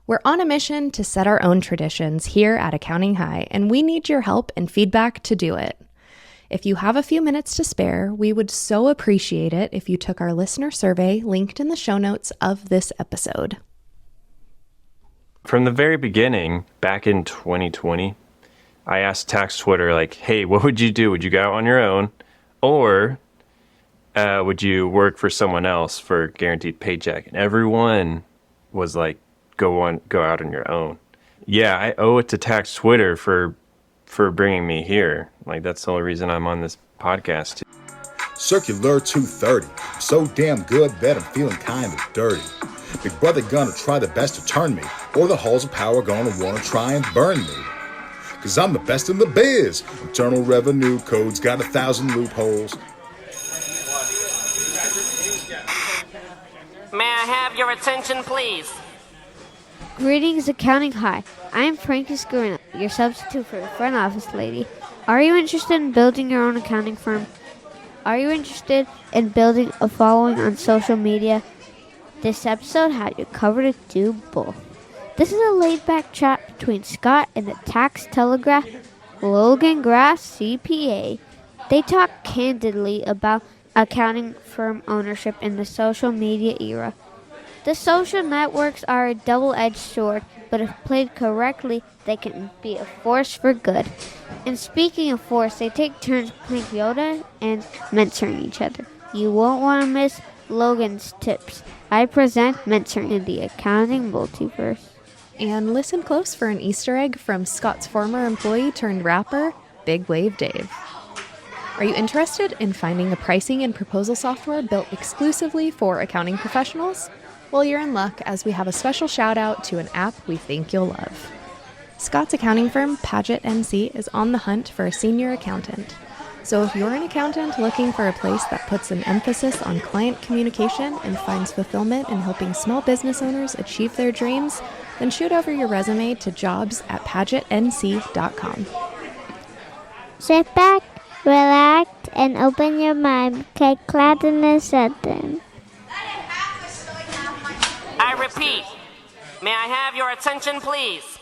We're on a mission to set our own traditions here at Accounting High, and we need your help and feedback to do it. If you have a few minutes to spare, we would so appreciate it if you took our listener survey linked in the show notes of this episode. From the very beginning, back in 2020, I asked Tax Twitter, like, hey, what would you do? Would you go out on your own? Or would you work for someone else for a guaranteed paycheck? And everyone was like, go out on your own. Yeah, I owe it to Tax Twitter for bringing me here. Like, that's the only reason I'm on this podcast too. Circular 230. I'm so damn good that I'm feeling kind of dirty. Big brother gonna try the best to turn me, or the halls of power gonna wanna try and burn me. Cause I'm the best in the biz. Internal Revenue Code's got 1,000 loopholes. May I have your attention, please? Greetings, Accounting High. I am Frankie Scarino, your substitute for the front office lady. Are you interested in building your own accounting firm? Are you interested in building a following on social media? This episode had you covered to do both. This is a laid-back chat between Scott and the Tax Telegraph, Logan, Graf, CPA. They talk candidly about accounting firm ownership in the social media era. The social networks are a double-edged sword, but if played correctly, they can be a force for good. And speaking of force, they take turns playing Yoda and mentoring each other. You won't want to miss Logan's tips. I present Mentoring in the Accounting Multiverse. And listen close for an Easter egg from Scott's former employee turned rapper, Big Wave Dave. Are you interested in finding a pricing and proposal software built exclusively for accounting professionals? Well, you're in luck, as we have a special shout out to an app we think you'll love. Scott's accounting firm, Paget NC, is on the hunt for a senior accountant. So if you're an accountant looking for a place that puts an emphasis on client communication and finds fulfillment in helping small business owners achieve their dreams, then shoot over your resume to jobs@pagetnc.com. Sit back, relax, and open your mind. Get glad in a sentence. I repeat, may I have your attention, please?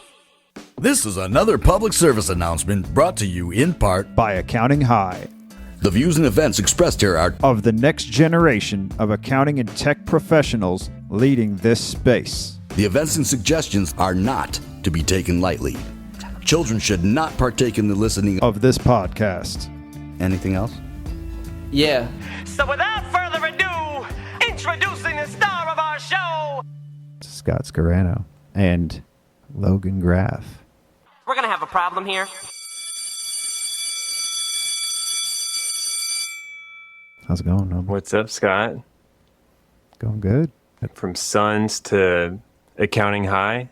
This is another public service announcement brought to you in part by Accounting High. The views and events expressed here are of the next generation of accounting and tech professionals leading this space. The events and suggestions are not to be taken lightly. Children should not partake in the listening of this podcast. Anything else? Yeah. So without further ado, introducing the star of our show, Scott Scarano and Logan Graf. We're gonna have a problem here. How's it going, Logan? What's up, Scott? Going good. From Sons to Accounting High?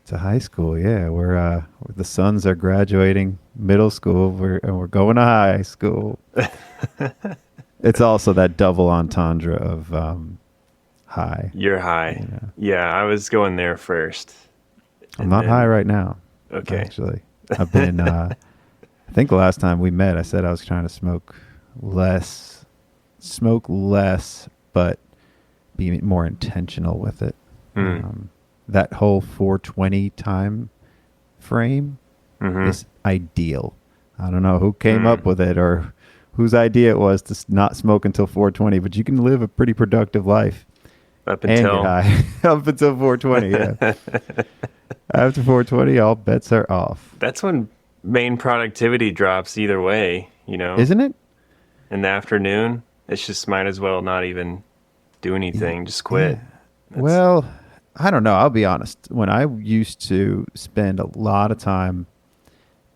To high school, yeah. We're the sons are graduating middle school, and we're going to high school. It's also that double entendre of high. You're high. You know. Yeah, I was going there first. I'm not high right now. Okay. Actually, I've been, I think the last time we met, I said I was trying to smoke less, but be more intentional with it. That whole 420 time frame is ideal. I don't know who came up with it or whose idea it was to not smoke until 420, but you can live a pretty productive life. Up until up until 420, yeah. After 420, all bets are off. That's when main productivity drops either way, you know? Isn't it? In the afternoon, it's just might as well not even do anything, just quit. Yeah. Well, I don't know. I'll be honest. When I used to spend a lot of time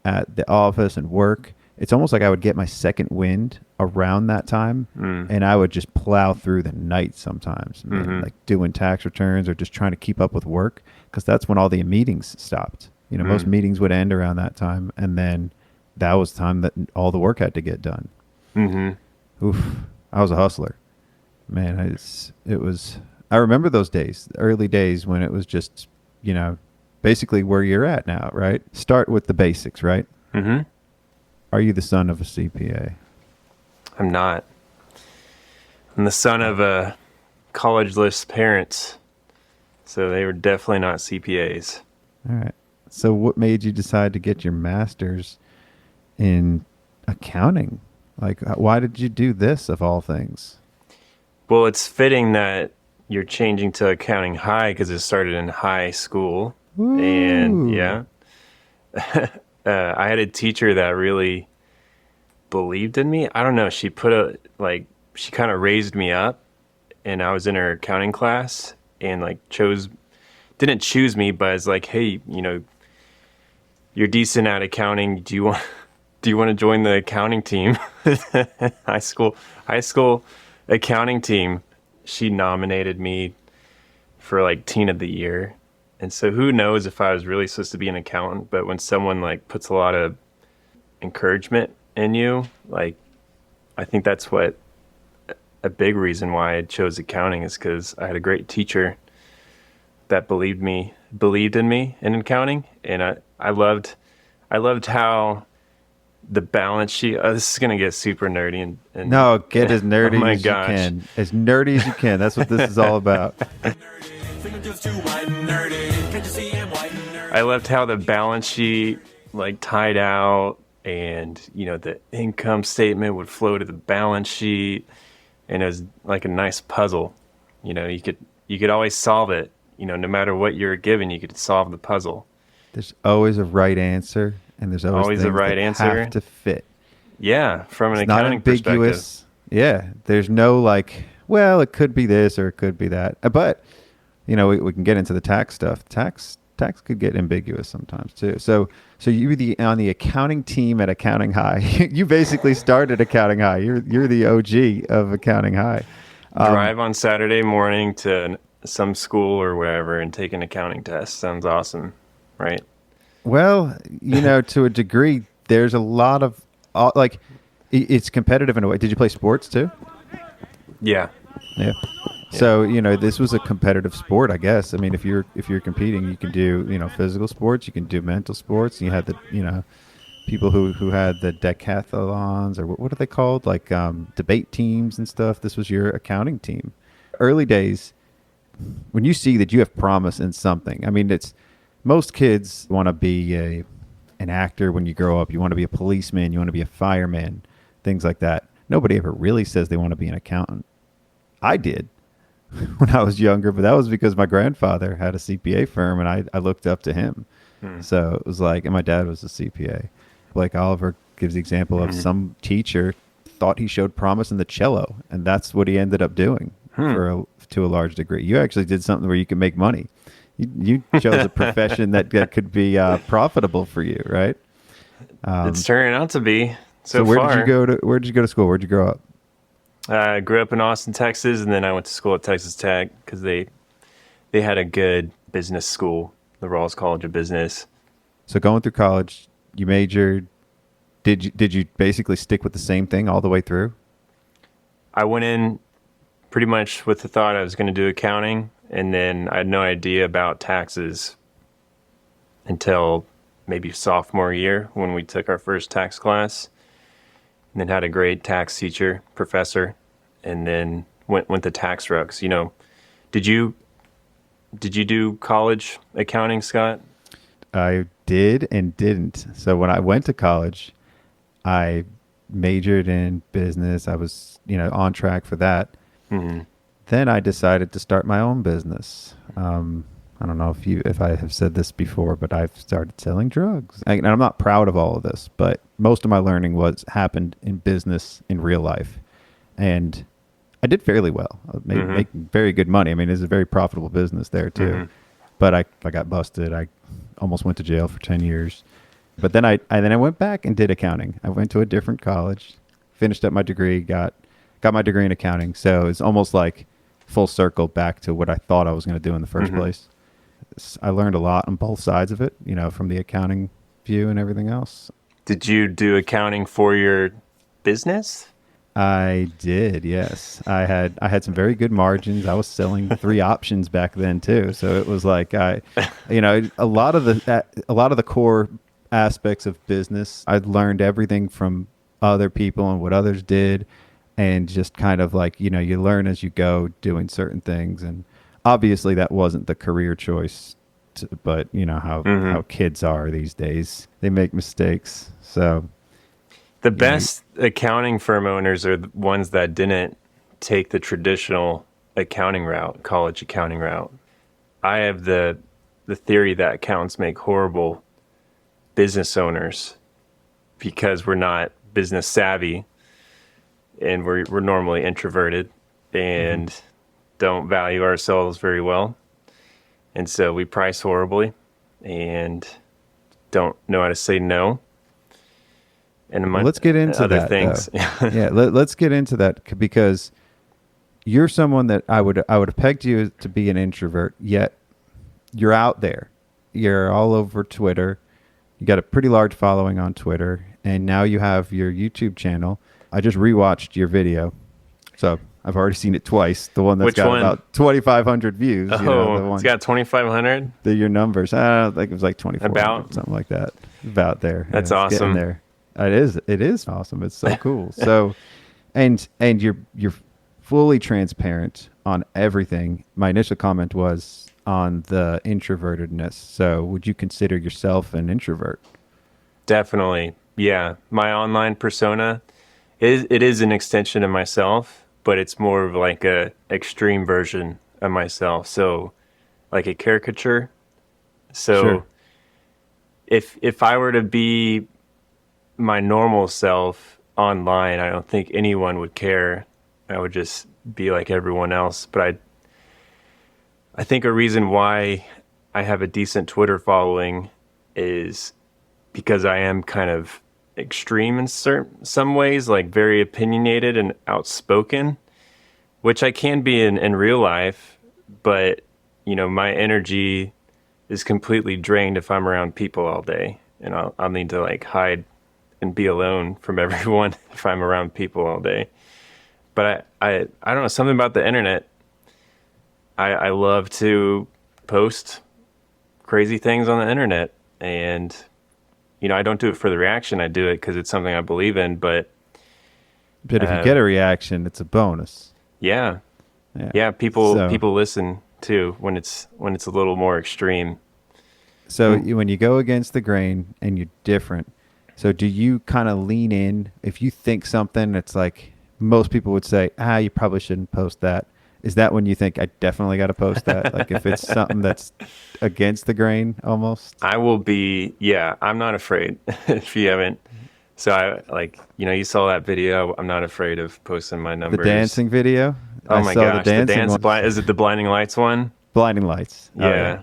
at the office and work, it's almost like I would get my second wind around that time, and I would just plow through the night sometimes, like doing tax returns or just trying to keep up with work, because that's when all the meetings stopped. You know, most meetings would end around that time, and then that was the time that all the work had to get done. Oof, I was a hustler, man. It was. I remember those days, the early days when it was just, you know, basically where you're at now, right? Start with the basics, right? Are you the son of a CPA? I'm not. I'm the son of a college-less parents. So they were definitely not CPAs. All right. So what made you decide to get your master's in accounting? Like, why did you do this of all things? Well, it's fitting that you're changing to accounting high because it started in high school. Ooh. And yeah, I had a teacher that really believed in me. I don't know. She she kind of raised me up, and I was in her accounting class and didn't choose me, but it's like, hey, you're decent at accounting. Do you want to join the accounting team? high school accounting team. She nominated me for teen of the year. And so who knows if I was really supposed to be an accountant, but when someone puts a lot of encouragement in you, I think that's what a big reason why I chose accounting is because I had a great teacher that believed in me in accounting. And I loved how the balance sheet, this is going to get super nerdy and no, get as nerdy oh my as gosh. you can. As nerdy as you can. That's what this is all about. I loved how the balance sheet tied out, and the income statement would flow to the balance sheet, and it was like a nice puzzle. You could always solve it. No matter what you were given, you could solve the puzzle. There's always a right answer, and there's always a things right that answer. have to fit. Yeah, from an It's not accounting ambiguous. perspective. Yeah, there's no well, it could be this or it could be that. But we can get into the tax stuff. Tax could get ambiguous sometimes too. So you were on the accounting team at Accounting High. You basically started Accounting High. You're the OG of Accounting High. Drive on Saturday morning to some school or wherever and take an accounting test. Sounds awesome, right? Well, to a degree, there's a lot of it's competitive in a way. Did you play sports too? Yeah. Yeah. So, this was a competitive sport, I guess. I mean, if you're competing, you can do, physical sports, you can do mental sports. You had the, people who had the decathlons, or what are they called? Debate teams and stuff. This was your accounting team. Early days, when you see that you have promise in something, I mean, most kids want to be an actor when you grow up. You want to be a policeman, you want to be a fireman, things like that. Nobody ever really says they want to be an accountant. I did when I was younger, but that was because my grandfather had a CPA firm, and I looked up to him. So it was and my dad was a CPA. Blake Oliver gives the example of some teacher thought he showed promise in the cello, and that's what he ended up doing to a large degree. You actually did something where you could make money. You chose a profession that could be profitable for you, right? It's turning out to be so where far. did you go to school? Where'd you grow up? I grew up in Austin, Texas, and then I went to school at Texas Tech because they had a good business school, the Rawls College of Business. So going through college, you majored. Did you basically stick with the same thing all the way through? I went in pretty much with the thought I was going to do accounting, and then I had no idea about taxes until maybe sophomore year when we took our first tax class. And then had a great tax teacher, professor, and then went the tax routes. Did you do college accounting, Scott? I did and didn't. So when I went to college, I majored in business. I was, on track for that. Mm-hmm. Then I decided to start my own business. I don't know if I have said this before, but I've started selling drugs. And I'm not proud of all of this, but most of my learning happened in business in real life. And I did fairly well. I made very good money. I mean, it's a very profitable business there too. Mm-hmm. But I got busted. I almost went to jail for 10 years. But then I went back and did accounting. I went to a different college, finished up my degree, got my degree in accounting. So it's almost like full circle back to what I thought I was going to do in the first place. I learned a lot on both sides of it, from the accounting view and everything else. Did you do accounting for your business? I did, yes. I had some very good margins. I was selling 3 options back then too, so it was a lot of the core aspects of business. I learned everything from other people and what others did, and just kind of you learn as you go doing certain things. And obviously that wasn't the career choice, but you know how kids are these days. They make mistakes. So the best accounting firm owners are the ones that didn't take the traditional accounting route, college accounting route. I have the theory that accountants make horrible business owners because we're not business savvy, and we're normally introverted and don't value ourselves very well. And so we price horribly and don't know how to say no. And let's get into other that, things. Yeah, let's get into that, because you're someone that I would have pegged you to be an introvert, yet you're out there. You're all over Twitter. You got a pretty large following on Twitter, and now you have your YouTube channel. I just rewatched your video, so I've already seen it twice. The one that's Which got one? about 2,500 views. Oh, you know, the one, it's got 2,500? your numbers. I don't think it was like 24. About? Something like that. About there. That's Yeah, it's getting awesome. there. It is awesome. It's so cool. So, and you're fully transparent on everything. My initial comment was on the introvertedness. So would you consider yourself an introvert? Definitely. Yeah. My online persona is an extension of myself, but it's more of like a extreme version of myself. So like a caricature. So Sure. if I were to be my normal self online, I don't think anyone would care. I would just be like everyone else. But I think a reason why I have a decent Twitter following is because I am kind of extreme in some ways, like very opinionated and outspoken, which I can be in real life. But, you know, my energy is completely drained if I'm around people all day. And I'll need to like hide and be alone from everyone if I'm around people all day. But I don't know, something about the internet. I love to post crazy things on the internet, and you know, I don't do it for the reaction. I do it because it's something I believe in. But if you get a reaction, it's a bonus. Yeah. Yeah. People So- listen too when it's a little more extreme. So when you go against the grain and you're different, so do you kind of lean in if you think something that's like most people would say, you probably shouldn't post that? Is that when you think I definitely got to post that? Like if it's something that's against the grain almost? I will be, I'm not afraid if you haven't. So I like, you know, you saw that video. I'm not afraid of posting my numbers. The dancing video? Oh I my saw gosh. The dance, one. is it the blinding lights one? Blinding lights. Oh, Yeah.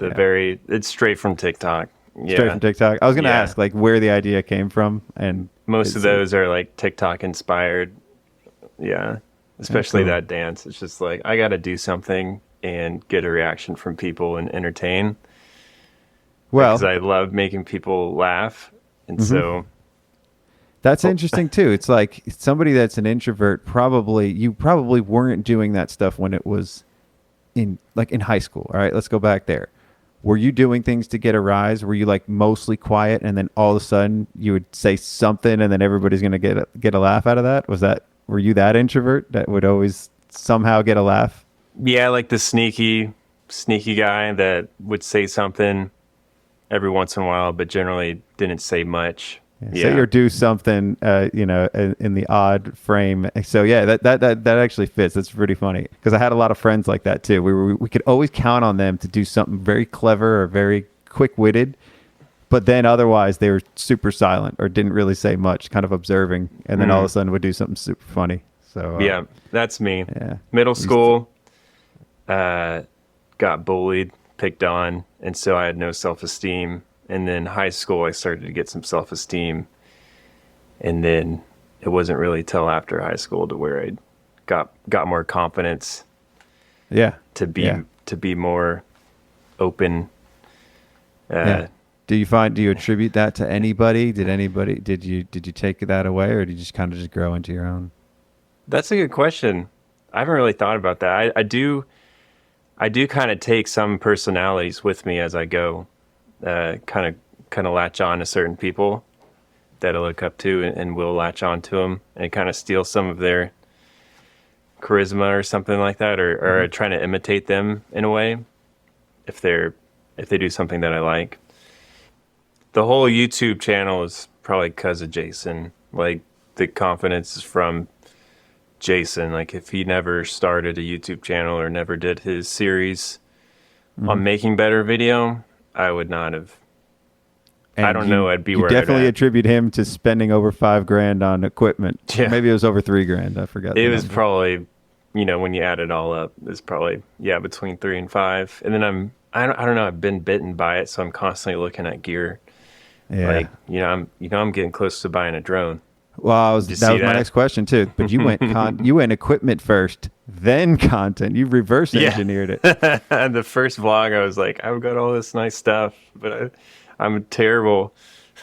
It's straight from TikTok. Yeah. Straight from TikTok. I was going to ask like where the idea came from, and Most of those are like TikTok inspired. Yeah. Especially cool. that dance. It's just like, I got to do something and get a reaction from people and entertain. Well, because I love making people laugh. And so that's interesting too. It's like somebody that's an introvert, you probably weren't doing that stuff when it was in high school. All right, let's go back there. Were you doing things to get a rise? Were you like mostly quiet, and then all of a sudden you would say something, and then everybody's going to get a laugh out of that? Were you that introvert that would always somehow get a laugh? yeah, like the sneaky guy that would say something every once in a while, but generally didn't say much. Say or do something, in the odd frame. So yeah, that actually fits. That's pretty funny because I had a lot of friends like that too. We could always count on them to do something very clever or very quick-witted, but then otherwise they were super silent or didn't really say much, kind of observing, and then all of a sudden would do something super funny. So Yeah, that's me. Yeah. Middle school, got bullied, picked on, and so I had no self-esteem. And then high school, I started to get some self-esteem. And then it wasn't really till after high school to where I got more confidence. Yeah. To be more open. Do you attribute that to anybody? Did you take that away, or did you just kind of just grow into your own? That's a good question. I haven't really thought about that. I do kind of take some personalities with me as I go. Kind of latch on to certain people that I look up to, and will latch on to them and kind of steal some of their charisma or something like that, or trying to imitate them in a way if they do something that I like. The whole YouTube channel is probably because of Jason. Like, the confidence is from Jason. Like, if he never started a YouTube channel or never did his series on making better video, I would not have. And I don't know. I'd be you where definitely I'd at. attribute him to spending over $5,000 on equipment. Yeah. Maybe it was over $3,000. I forgot. It was probably, when you add it all up, it's probably between 3 and 5. And then I don't know. I've been bitten by it, so I'm constantly looking at gear. Yeah. Like, I'm getting close to buying a drone. Well, that was my next question too. But you went you went equipment first, then content. You reverse engineered it. The first vlog, I was like, I've got all this nice stuff, but I'm terrible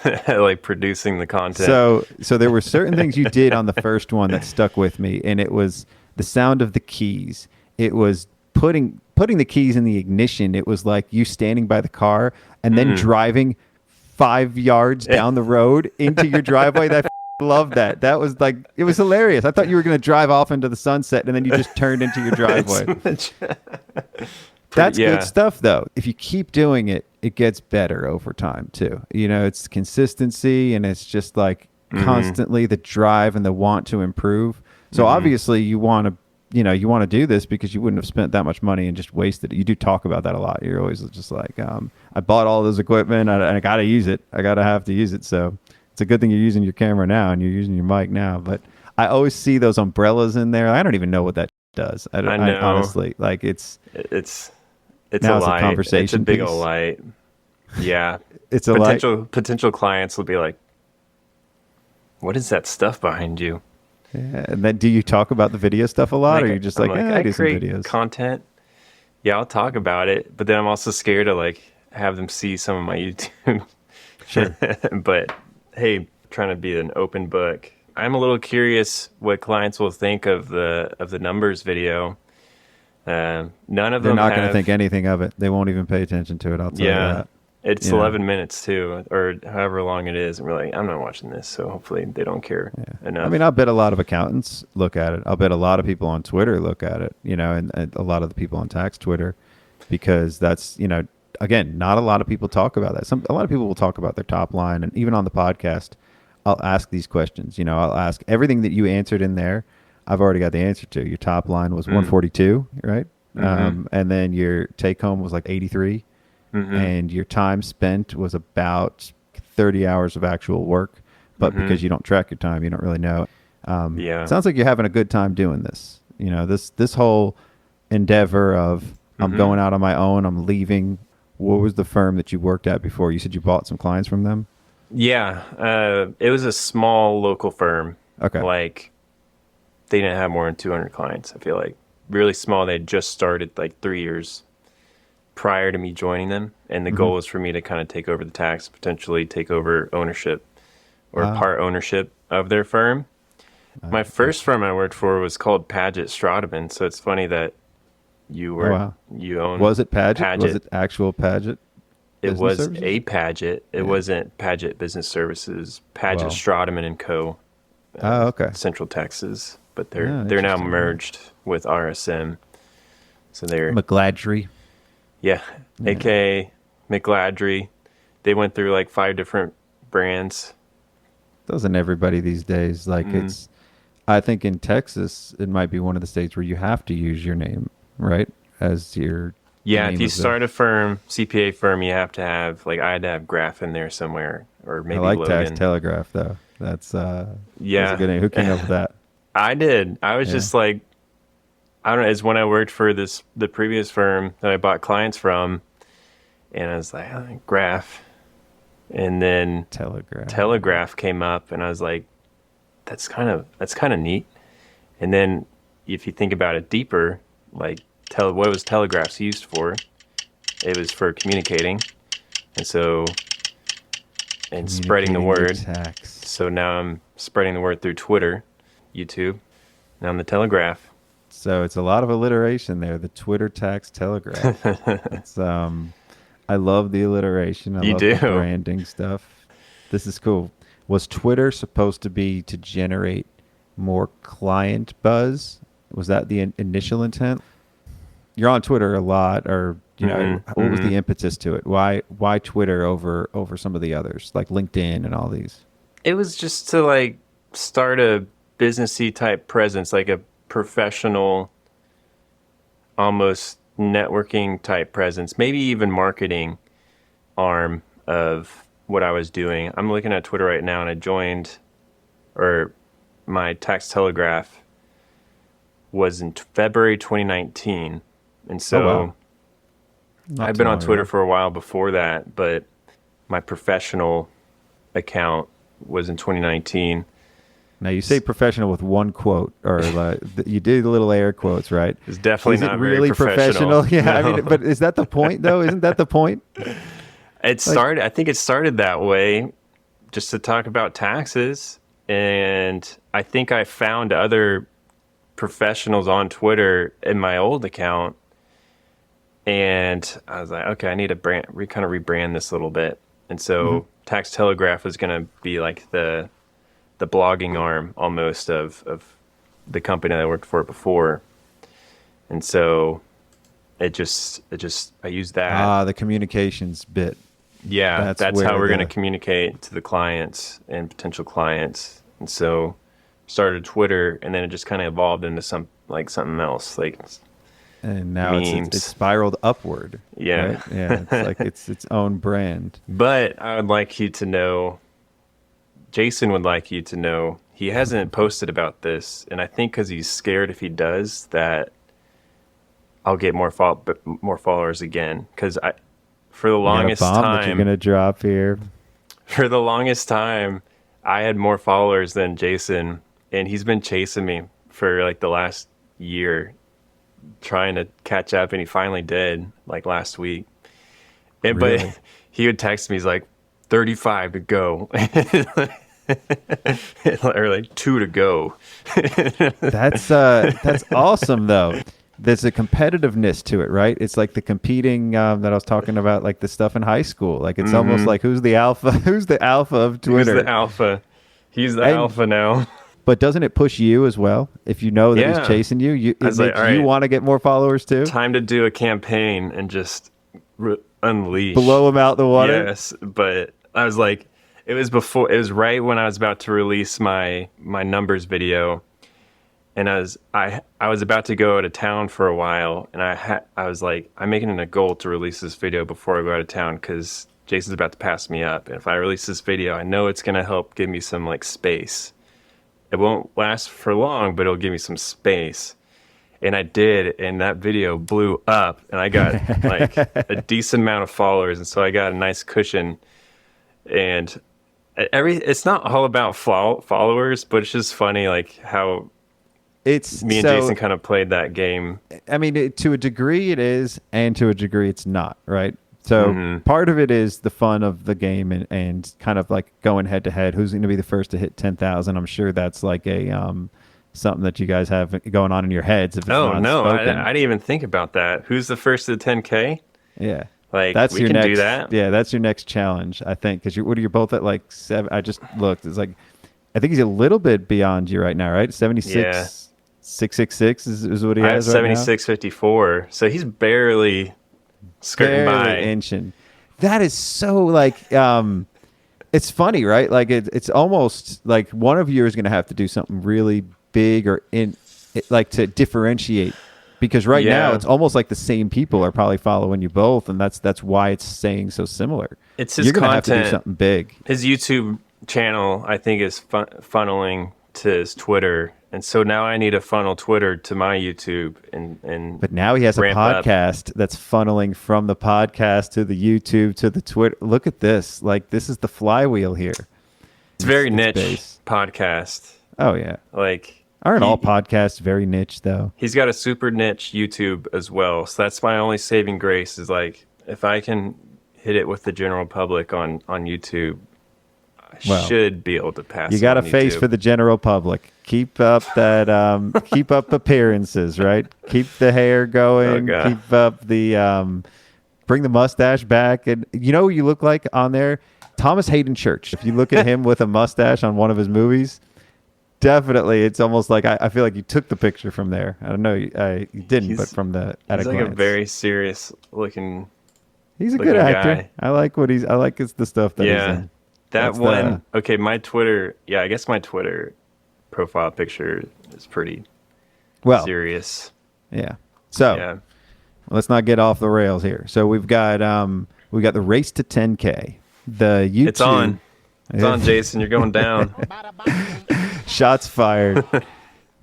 at like producing the content. So there were certain things you did on the first one that stuck with me, and it was the sound of the keys. It was putting the keys in the ignition. It was like you standing by the car and then driving 5 yards down the road into your driveway. That loved that. That was like, it was hilarious. I thought you were going to drive off into the sunset and then you just turned into your driveway. That's good stuff though. If you keep doing it, it gets better over time too. It's consistency, and it's just like constantly the drive and the want to improve. So obviously you want to do this because you wouldn't have spent that much money and just wasted it. You do talk about that a lot. You're always just like, I bought all this equipment and I got to use it. I got to have to use it. So it's a good thing you're using your camera now and you're using your mic now. But I always see those umbrellas in there. I don't even know what that does. I know. Honestly, like it's a light. Conversation it's a big piece. old light. Yeah. It's a potential clients will be like, what is that stuff behind you? Yeah. And then do you talk about the video stuff a lot, or are you just like, I do some create videos? Content. Yeah, I'll talk about it, but then I'm also scared to like have them see some of my YouTube. Sure. But hey, trying to be an open book. I'm a little curious what clients will think of the numbers video. None of They're them not going to think anything of it. They won't even pay attention to it. I'll tell you that. It's 11 minutes too, or however long it is. And we're like, I'm not watching this, so hopefully they don't care enough. I mean, I'll bet a lot of accountants look at it. I'll bet a lot of people on Twitter look at it, and a lot of the people on tax Twitter, because that's, again, not a lot of people talk about that. A lot of people will talk about their top line, and even on the podcast, I'll ask these questions. I'll ask everything that you answered in there. I've already got the answer to. Your top line was 142, right? And then your take home was like 83. And your time spent was about 30 hours of actual work, but because you don't track your time, you don't really know. It sounds like you're having a good time doing this. This whole endeavor of I'm going out on my own, I'm leaving. What was the firm that you worked at before? You said you bought some clients from them? Yeah, it was a small local firm. Okay. Like, they didn't have more than 200 clients, I feel like. Really small. They just started like 3 years prior to me joining them, and the goal was for me to kind of take over the tax, potentially take over ownership or part ownership of their firm. My first firm I worked for was called Paget Stradaman, so it's funny that you own. Was it Paget? Was it actual Paget? It was a Paget. It wasn't Paget Business Services. Paget Stradaman and Co. Okay. Central Texas, but they're now merged with RSM, so they're McGladry. Yeah, aka McGladry. They went through like 5 different brands. Doesn't everybody these days? Like I think in Texas, it might be one of the states where you have to use your name, right? As your if you start a firm, CPA firm, you have to have, like, I had to have Graf in there somewhere, or maybe I like Logan. Tax Telegraph though. That's that's a good name. Who came up with that? I did. I was just like, I don't know, it's when I worked for the previous firm that I bought clients from, and I was like, Graf. And then Telegraph came up, and I was like, that's kind of neat. And then if you think about it deeper, like, what was Telegraphs used for? It was for communicating. And so, and spreading the word. Tax. So now I'm spreading the word through Twitter, YouTube, and on the Telegraph. So it's a lot of alliteration there. The Twitter Tax Telegraph. It's I love the alliteration. I love the branding stuff. This is cool. Was Twitter supposed to be to generate more client buzz Was that the initial intent? You're on Twitter a lot, or what was the impetus to it? Why Twitter over some of the others, like LinkedIn and all these? It was just to like start a businessy type presence, like a professional, almost networking type presence, maybe even marketing arm of what I was doing. I'm looking at Twitter right now, and I joined, or my Tax Telegraph was in February 2019. And so I've been on Twitter for a while before that, but my professional account was in 2019. Now you say professional with one quote, or like you did the little air quotes, right? It's definitely not really very professional. Yeah, No. I mean, but is that the point though? Isn't that the point? I think it started that way, just to talk about taxes. And I think I found other professionals on Twitter in my old account. And I was like, okay, I need to kind of rebrand this a little bit. And so Tax Telegraph was going to be like the blogging arm almost of the company that I worked for before. And so I used that. The communications bit. Yeah, that's how we're going to communicate to the clients and potential clients. And so started Twitter, and then it just kind of evolved into something else, like and now memes. it's spiraled upward. Yeah. Right? Yeah, it's like its own brand. But I would like you to know, Jason would like you to know, he hasn't posted about this, and I think because he's scared if he does that I'll get more followers again. Because for the longest time that you're gonna drop here. For the longest time, I had more followers than Jason, and he's been chasing me for like the last year, trying to catch up, and he finally did, like last week. And, Really? But he would text me, he's like, 35 to go. Or like 2 to go. That's awesome though. There's a competitiveness to it, right? It's like the competing that I was talking about, like the stuff in high school. Like it's almost like who's the alpha? Who's the alpha of Twitter? Who's the alpha? He's the alpha now. But doesn't it push you as well? If you know that he's chasing you, it makes you want to get more followers too. Time to do a campaign and just unleash, blow him out the water. Yes, but I was like, it was right when I was about to release my numbers video. And I was about to go out of town for a while, and I was like, I'm making it a goal to release this video before I go out of town, because Jason's about to pass me up. And if I release this video, I know it's going to help give me some like space. It won't last for long, but it'll give me some space. And I did, and that video blew up, and I got like a decent amount of followers, and so I got a nice cushion. And it's not all about followers, but it's just funny like how me and Jason kind of played that game. I mean, to a degree it is, and to a degree it's not, right? So part of it is the fun of the game and kind of like going head to head. Who's going to be the first to hit 10,000? I'm sure that's like a something that you guys have going on in your heads. If it's I didn't even think about that. Who's the first to 10K? Yeah. Like, that's we can do that. Yeah, that's your next challenge, I think. Because you're both at like 7. I just looked. It's like, I think he's a little bit beyond you right now, right? 76. Yeah. 666 is what he has right now. 76.54. So he's barely skirting by. Inching. That is so like, it's funny, right? Like it's almost like one of you is going to have to do something really big or like to differentiate. Because right now it's almost like the same people are probably following you both, and that's why it's saying so similar. It's his You're gonna content. Have to do something big. His YouTube channel, I think, is funneling to his Twitter, and so now I need to funnel Twitter to my YouTube and. But now he has a podcast that's funneling from the podcast to the YouTube to the Twitter. Look at this! Like this is the flywheel here. It's very niche podcast. Oh yeah, like. Aren't all podcasts very niche, though? He's got a super niche YouTube as well. So that's my only saving grace is like, if I can hit it with the general public on YouTube, I should be able to pass. You got a face for the general public. Keep up that, keep up appearances, right? Keep the hair going. Keep up the, bring the mustache back. And you know who you look like on there? Thomas Hayden Church. If you look at him with a mustache on one of his movies, definitely. It's almost like I feel like you took the picture from there. I don't know, you didn't, but He's- from the at He's a like glance. a very serious looking. He's a looking good actor. guy. I like the stuff that he's Yeah, in. that That's one. Okay, my Twitter. Yeah, I guess my Twitter profile picture is pretty Well, serious. yeah. So Yeah, let's not get off the rails here. So we've got the race to 10K. The YouTube. it's on. It's on, Jason. You're going down. Shots fired.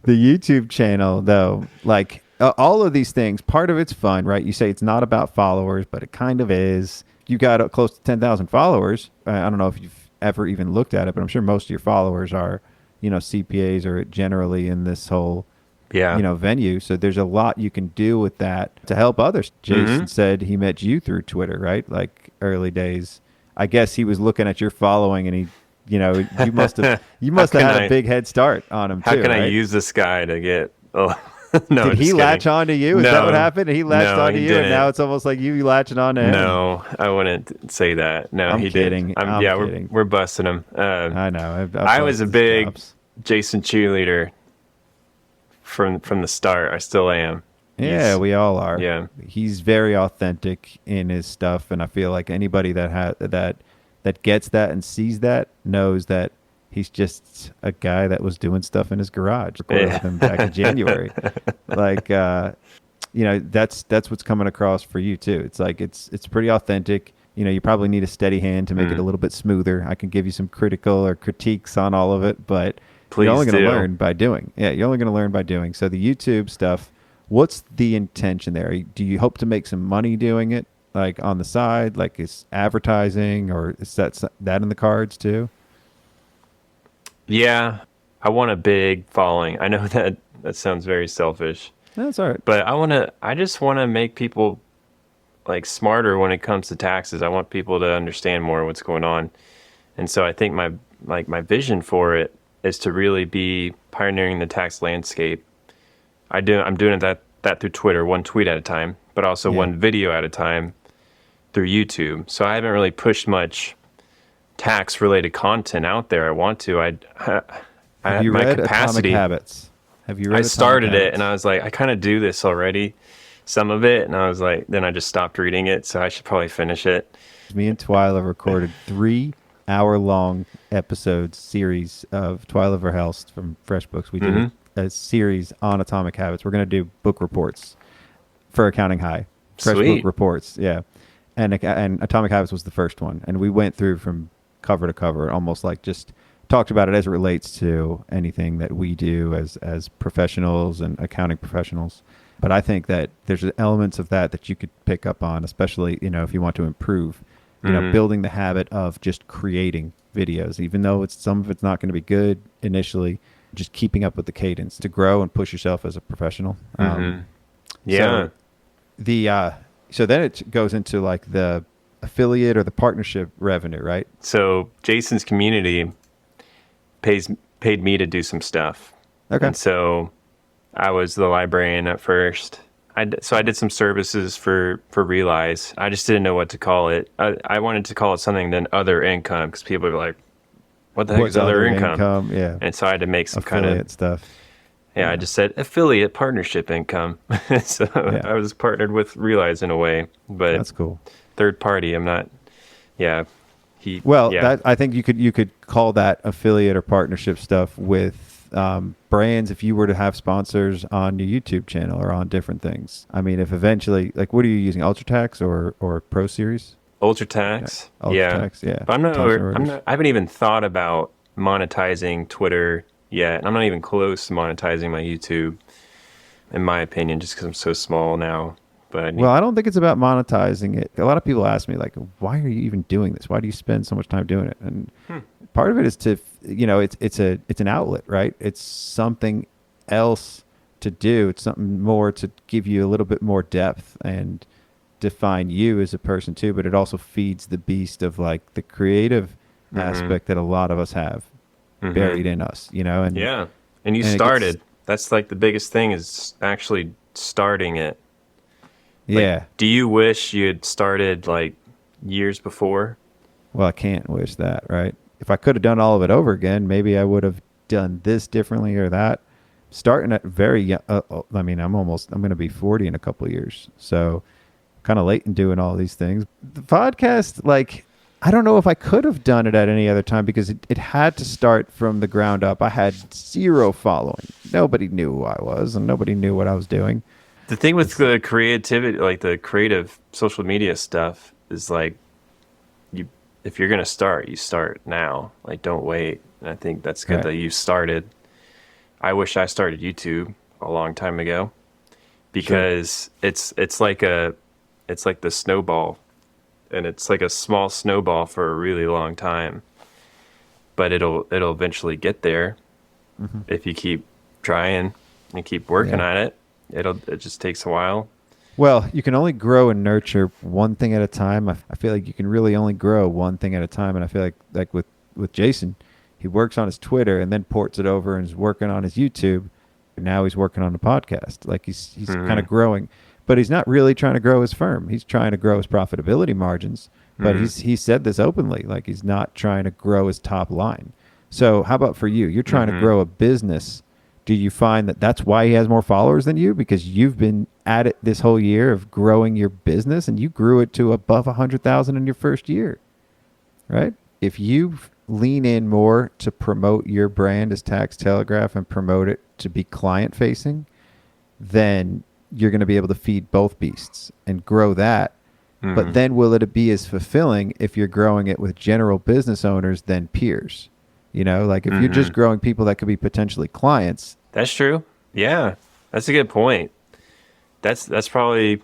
The YouTube channel, though, like all of these things, part of it's fun, right? You say it's not about followers, but it kind of is. You got close to 10,000 followers. I don't know if you've ever even looked at it, but I'm sure most of your followers are, CPAs or generally in this whole, Yeah. venue. So there's a lot you can do with that to help others. Jason said he met you through Twitter, right? Like early days. I guess he was looking at your following and he, you must have had a big head start on him How too. can I right? use this guy to get? Oh, no. Did he just latch kidding. on to you? Is that No. what happened? He latched No, on to he you, and didn't. now it's almost like you latching on to him. No, I wouldn't say that. No, I'm he kidding. didn't. I'm yeah, kidding. we're busting him. I know. I was a busted big chops. Jason cheerleader from the start. I still am. Yeah, we all are. Yeah. He's very authentic in his stuff, and I feel like anybody that gets that and sees that knows that he's just a guy that was doing stuff in his garage. Recorded with him back in January. Like, that's what's coming across for you too. It's like it's pretty authentic. You probably need a steady hand to make it a little bit smoother. I can give you some critical or critiques on all of it, but Please you're only going do. to learn by doing. Yeah, you're only going to learn by doing. So the YouTube stuff, what's the intention there? Do you hope to make some money doing it, like on the side, like is advertising, or is that in the cards too? Yeah, I want a big following. I know that sounds very selfish, That's all right. but I just want to make people like smarter when it comes to taxes. I want people to understand more what's going on. And so I think my vision for it is to really be pioneering the tax landscape. I'm doing that through Twitter, one tweet at a time, but also one video at a time through YouTube. So I haven't really pushed much tax related content out there. I want to. Have you my read capacity. Atomic Habits? Have you read? I started Atomic it and I was like, I kind of do this already, some of it, and I was like, then I just stopped reading it, so I should probably finish it. Me and Twyla recorded 3-hour-long episodes series of Twyla Verhelst from FreshBooks. We did a series on Atomic Habits. We're going to do book reports for Accounting High. Fresh Sweet. book reports, yeah. And Atomic Habits was the first one, and we went through from cover to cover, almost like just talked about it as it relates to anything that we do as professionals and accounting professionals. But I think that there's elements of that you could pick up on, especially, if you want to improve, building the habit of just creating videos, even though some of it's not going to be good initially, just keeping up with the cadence to grow and push yourself as a professional. Yeah. So then it goes into like the affiliate or the partnership revenue, right? So Jason's community paid me to do some stuff. Okay. And so I was the librarian at first. I did some services for Realize. I just didn't know what to call it. I wanted to call it something than other income because people were like, what the heck What's is other income? Yeah. And so I had to make some Affiliate kind of stuff. Yeah, I just said affiliate partnership income. So I was partnered with Realize in a way, but That's cool. third party. I'm not. Yeah, I think you could call that affiliate or partnership stuff with brands if you were to have sponsors on your YouTube channel or on different things. I mean, if eventually, like, what are you using, UltraTax or Pro Series? UltraTax. UltraTax, yeah. But Thomson Reuters. I haven't even thought about monetizing Twitter yet. I'm not even close to monetizing my YouTube, in my opinion, just because I'm so small now. But I don't think it's about monetizing it. A lot of people ask me, like, why are you even doing this? Why do you spend so much time doing it? And part of it is to, it's an outlet, right? It's something else to do. It's something more to give you a little bit more depth and define you as a person too. But it also feeds the beast of like the creative aspect that a lot of us have buried in us, and yeah. And you and it started. gets- That's like the biggest thing is actually starting it. Like, yeah. Do you wish you had started like years before? Well, I can't wish that, right? If I could have done all of it over again, maybe I would have done this differently or that. Starting at very young, I mean, I'm going to be 40 in a couple of years. So kind of late in doing all these things. The podcast, like, I don't know if I could have done it at any other time because it had to start from the ground up. I had 0 following. Nobody knew who I was and nobody knew what I was doing. The thing with the creativity, like the creative social media stuff, is like, if you're going to start, you start now. Like, don't wait. And I think that's good that you started. I wish I started YouTube a long time ago because it's like the snowball, and it's like a small snowball for a really long time, but it'll eventually get there if you keep trying and keep working at it. It just takes a while. Well, you can only grow and nurture one thing at a time. I feel like you can really only grow one thing at a time, and I feel like with Jason, he works on his Twitter and then ports it over and is working on his YouTube. And now he's working on the podcast. Like he's kind of growing, but he's not really trying to grow his firm. He's trying to grow his profitability margins, but he said this openly, like he's not trying to grow his top line. So how about for you? You're trying to grow a business. Do you find that that's why he has more followers than you? Because you've been at it this whole year of growing your business and you grew it to above 100,000 in your first year, right? If you lean in more to promote your brand as Tax Telegraph and promote it to be client facing, then you're going to be able to feed both beasts and grow that. But then will it be as fulfilling if you're growing it with general business owners than peers? You know, like if you're just growing people that could be potentially clients. That's true. Yeah, that's a good point. That's probably,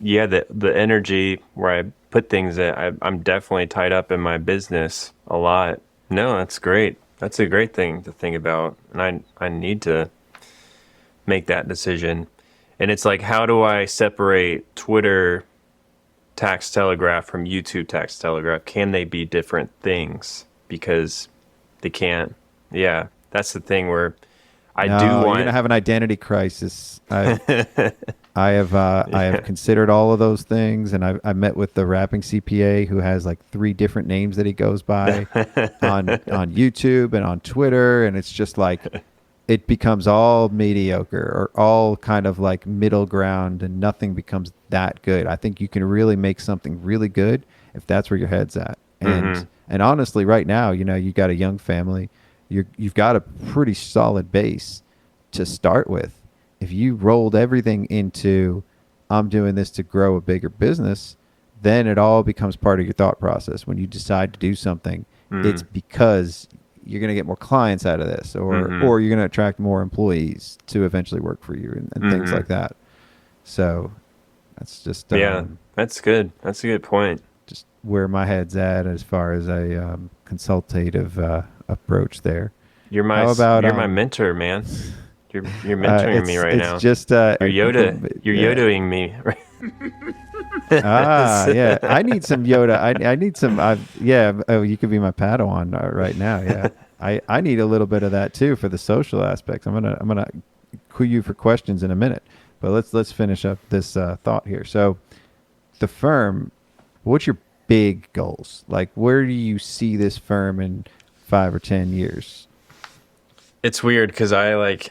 the energy where I put things in. I'm definitely tied up in my business a lot. No, that's great. That's a great thing to think about. And I need to make that decision. And it's like, how do I separate Twitter Tax Telegraph from YouTube Tax Telegraph? Can they be different things? Because they can't. Yeah, that's the thing where I do want. You're gonna have an identity crisis. I have considered all of those things, and I met with the rapping CPA who has like 3 different names that he goes by on YouTube and on Twitter, and it's just like it becomes all mediocre or all kind of like middle ground, and nothing becomes that good. I think you can really make something really good if that's where your head's at. And honestly, right now, you know, you got a young family, you've got a pretty solid base to start with. If you rolled everything into, I'm doing this to grow a bigger business, then it all becomes part of your thought process. When you decide to do something, it's because you're going to get more clients out of this, or you're going to attract more employees to eventually work for you and things like that. So that's just that's good. That's a good point. Just where my head's at as far as a consultative approach there. You're my mentor, man. You're mentoring me right now. It's just you're Yodaing me. Yeah. I need some Yoda. I need some. Oh, you could be my Padawan right now. Yeah. I need a little bit of that too for the social aspects. I'm gonna cue you for questions in a minute, but let's finish up this thought here. So, the firm. What's your big goals? Like, where do you see this firm in 5 or 10 years? It's weird because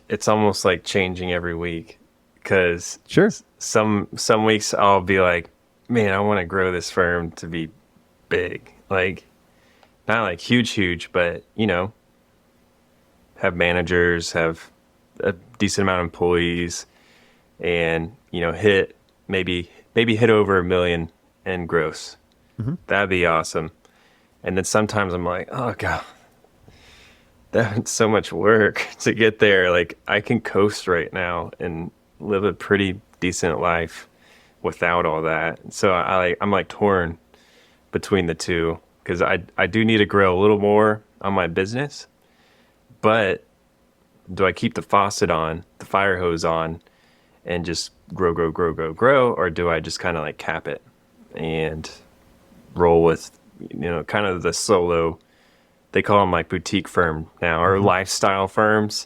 it's almost like changing every week. Because some weeks I'll be like, man, I want to grow this firm to be big. Like, not like huge, but, you know, have managers, have a decent amount of employees, and, you know, maybe hit over $1 million in gross. That'd be awesome. And then sometimes I'm like, oh God, that's so much work to get there. Like, I can coast right now and live a pretty decent life without all that. So I'm like torn between the two, because I do need to grow a little more on my business, but do I keep the faucet on, the fire hose on, and just grow, or do I just kind of like cap it and roll with, you know, kind of the solo, they call them like boutique firm now, or lifestyle firms,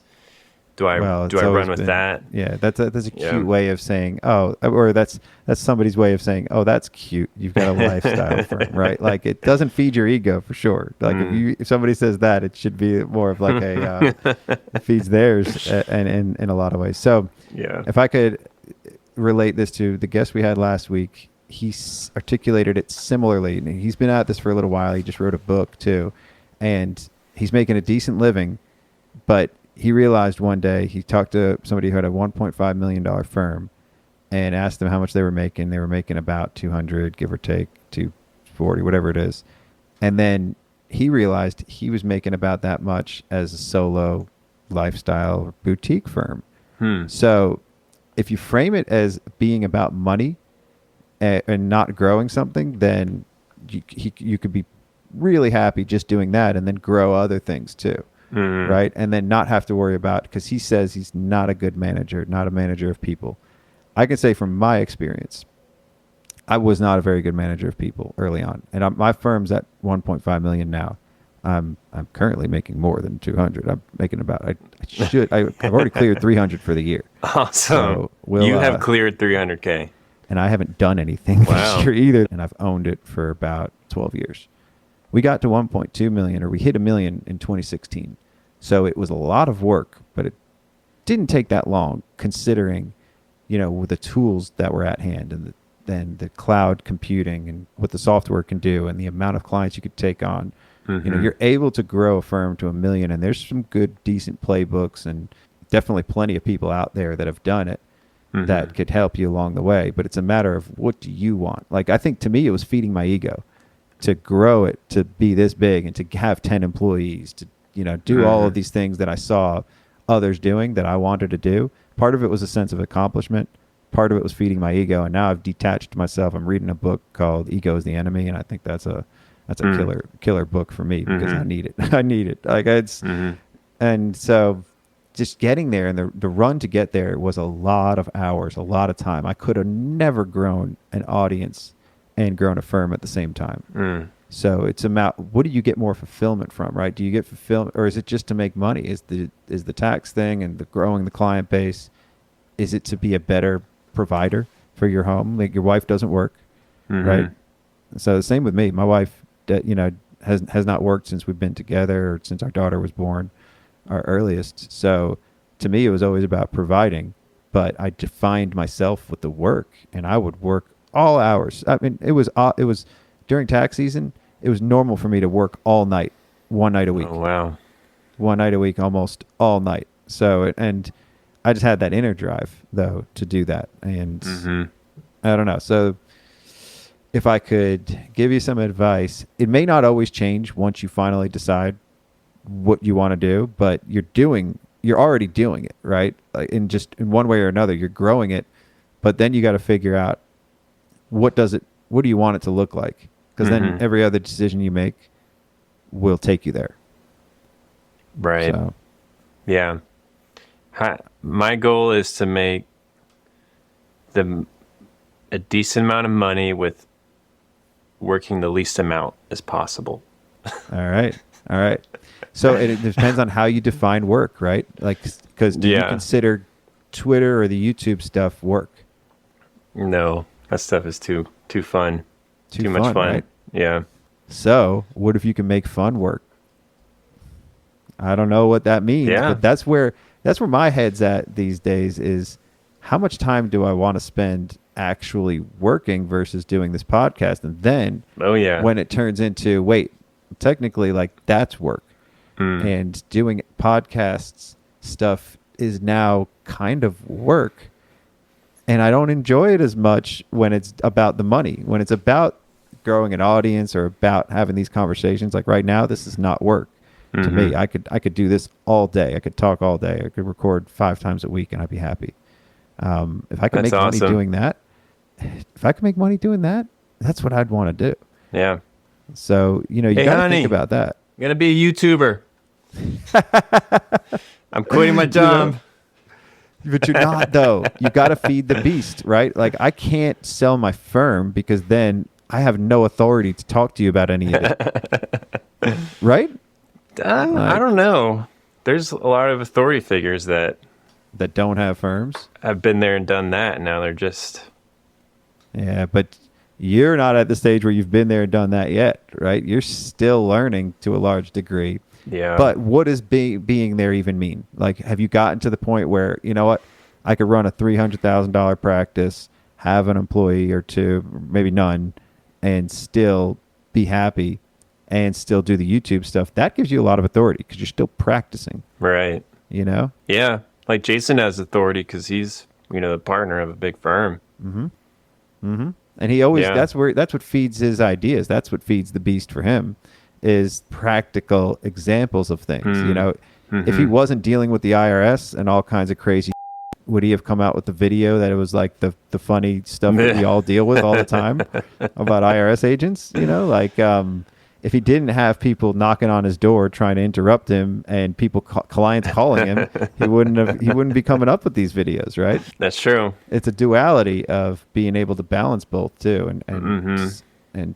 Do I Well, do it's I always run with been- that? Yeah, that's a cute Yeah. way of saying, oh, or that's somebody's way of saying, oh, that's cute. You've got a lifestyle firm, right? Like it doesn't feed your ego for sure. Like if somebody says that, it should be more of like a it feeds theirs, and in a lot of ways. So Yeah. if I could relate this to the guest we had last week, he articulated it similarly. And he's been at this for a little while. He just wrote a book too, and he's making a decent living, but he realized one day he talked to somebody who had a $1.5 million firm and asked them how much they were making. They were making about 200, give or take, 240, whatever it is. And then he realized he was making about that much as a solo lifestyle boutique firm. So if you frame it as being about money and not growing something, then you could be really happy just doing that and then grow other things too. Right. And then not have to worry about, because he says he's not a good manager, not a manager of people. I can say from my experience, I was not a very good manager of people early on. And my firm's at 1.5 million now. I'm currently making more than 200. I'm making about, I've already cleared 300 for the year. Awesome. So you have cleared 300K. And I haven't done anything Wow. this year either. And I've owned it for about 12 years. We got to 1.2 million, or we hit 1 million in 2016. So it was a lot of work, but it didn't take that long considering, with the tools that were at hand and then the cloud computing and what the software can do and the amount of clients you could take on. You're able to grow a firm to 1 million, and there's some good, decent playbooks and definitely plenty of people out there that have done it that could help you along the way. But it's a matter of, what do you want? Like, I think to me, it was feeding my ego to grow it to be this big and to have 10 employees, to do all of these things that I saw others doing that I wanted to do. Part of it was a sense of accomplishment. Part of it was feeding my ego. And now I've detached myself. I'm reading a book called Ego is the Enemy. And I think that's a killer book for me because I need it. I need it. Like and so just getting there and the run to get there was a lot of hours, a lot of time. I could have never grown an audience and grown a firm at the same time. So it's about, what do you get more fulfillment from, right? Do you get fulfillment, or is it just to make money? Is the tax thing and the growing the client base, is it to be a better provider for your home? Like, your wife doesn't work, right? So the same with me. My wife, has not worked since we've been together, or since our daughter was born, our earliest. So to me, it was always about providing, but I defined myself with the work, and I would work all hours. I mean, it was during tax season, it was normal for me to work all night, one night a week. Oh, wow. One night a week, almost all night. So, and I just had that inner drive, though, to do that. And I don't know. So if I could give you some advice, it may not always change once you finally decide what you want to do, but you're already doing it, right? Like, in one way or another, you're growing it, but then you got to figure out, what do you want it to look like? Because then every other decision you make will take you there. Right. So. Yeah. My goal is to make a decent amount of money with working the least amount as possible. All right. So it depends on how you define work, right? Like, because do you consider Twitter or the YouTube stuff work? No, that stuff is too fun. Too much fun. Right? Yeah. So what if you can make fun work? I don't know what that means, but that's where my head's at these days, is how much time do I want to spend actually working versus doing this podcast? And then when it turns into, wait, technically, like, that's work. And doing podcasts stuff is now kind of work. And I don't enjoy it as much when it's about the money. When it's about growing an audience or about having these conversations, like right now, this is not work to me. I could do this all day. I could talk all day. I could record 5 times a week and I'd be happy. If I could make money doing that, that's what I'd want to do. Yeah. So, you got to think about that. I'm going to be a YouTuber. I'm quitting my job. But you're not, though. You got to feed the beast, right? Like, I can't sell my firm because then I have no authority to talk to you about any of it. Right? I don't know. There's a lot of authority figures that that don't have firms. I've been there and done that, and now they're just... Yeah, but you're not at the stage where you've been there and done that yet, right? You're still learning to a large degree. Yeah. But what does being there even mean? Like, have you gotten to the point where, you know what, I could run a $300,000 practice, have an employee or two, maybe none, and still be happy and still do the YouTube stuff? That gives you a lot of authority because you're still practicing. Right. You know? Yeah. Like Jason has authority because he's, the partner of a big firm. Mm-hmm. Mm-hmm. And he always, that's what feeds his ideas. That's what feeds the beast for him, is practical examples of things. Mm-hmm. If he wasn't dealing with the IRS and all kinds of crazy would he have come out with the video that it was like the funny stuff that we all deal with all the time about IRS agents? If he didn't have people knocking on his door trying to interrupt him and people clients calling him, he wouldn't be coming up with these videos, right? That's true. It's a duality of being able to balance both too, and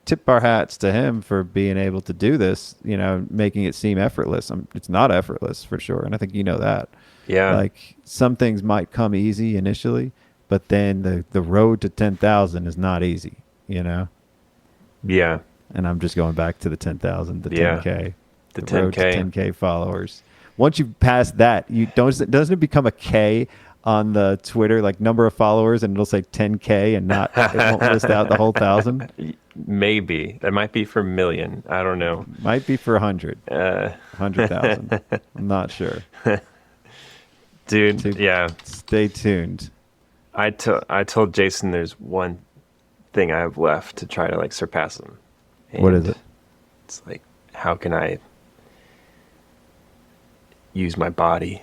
tip our hats to him for being able to do this. Making it seem effortless. It's not effortless for sure, and I think you know that. Yeah. Like some things might come easy initially, but then the road to 10,000 is not easy. Yeah. And I'm just going back to the 10,000, the 10K, the road 10K, to 10K followers. Once you pass that, doesn't it become a K on the Twitter, like number of followers, and it'll say 10K and it won't list out the whole 1,000? Maybe. That might be for million. I don't know. Might be for 100,000. I'm not sure. Dude, yeah. Stay tuned. I told Jason there's one thing I have left to try to surpass him. And what is it? It's like, how can I use my body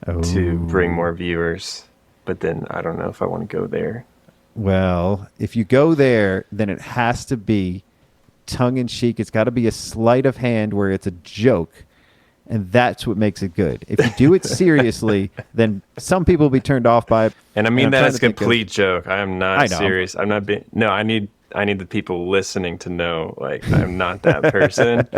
to bring more viewers? But then I don't know if I want to go there. Well, if you go there, then it has to be tongue-in-cheek. It's got to be a sleight of hand where it's a joke. And that's what makes it good. If you do it seriously, then some people will be turned off by it. And I mean that as a complete joke. I am not serious. I'm not being... No, I need the people listening to know, I'm not that person.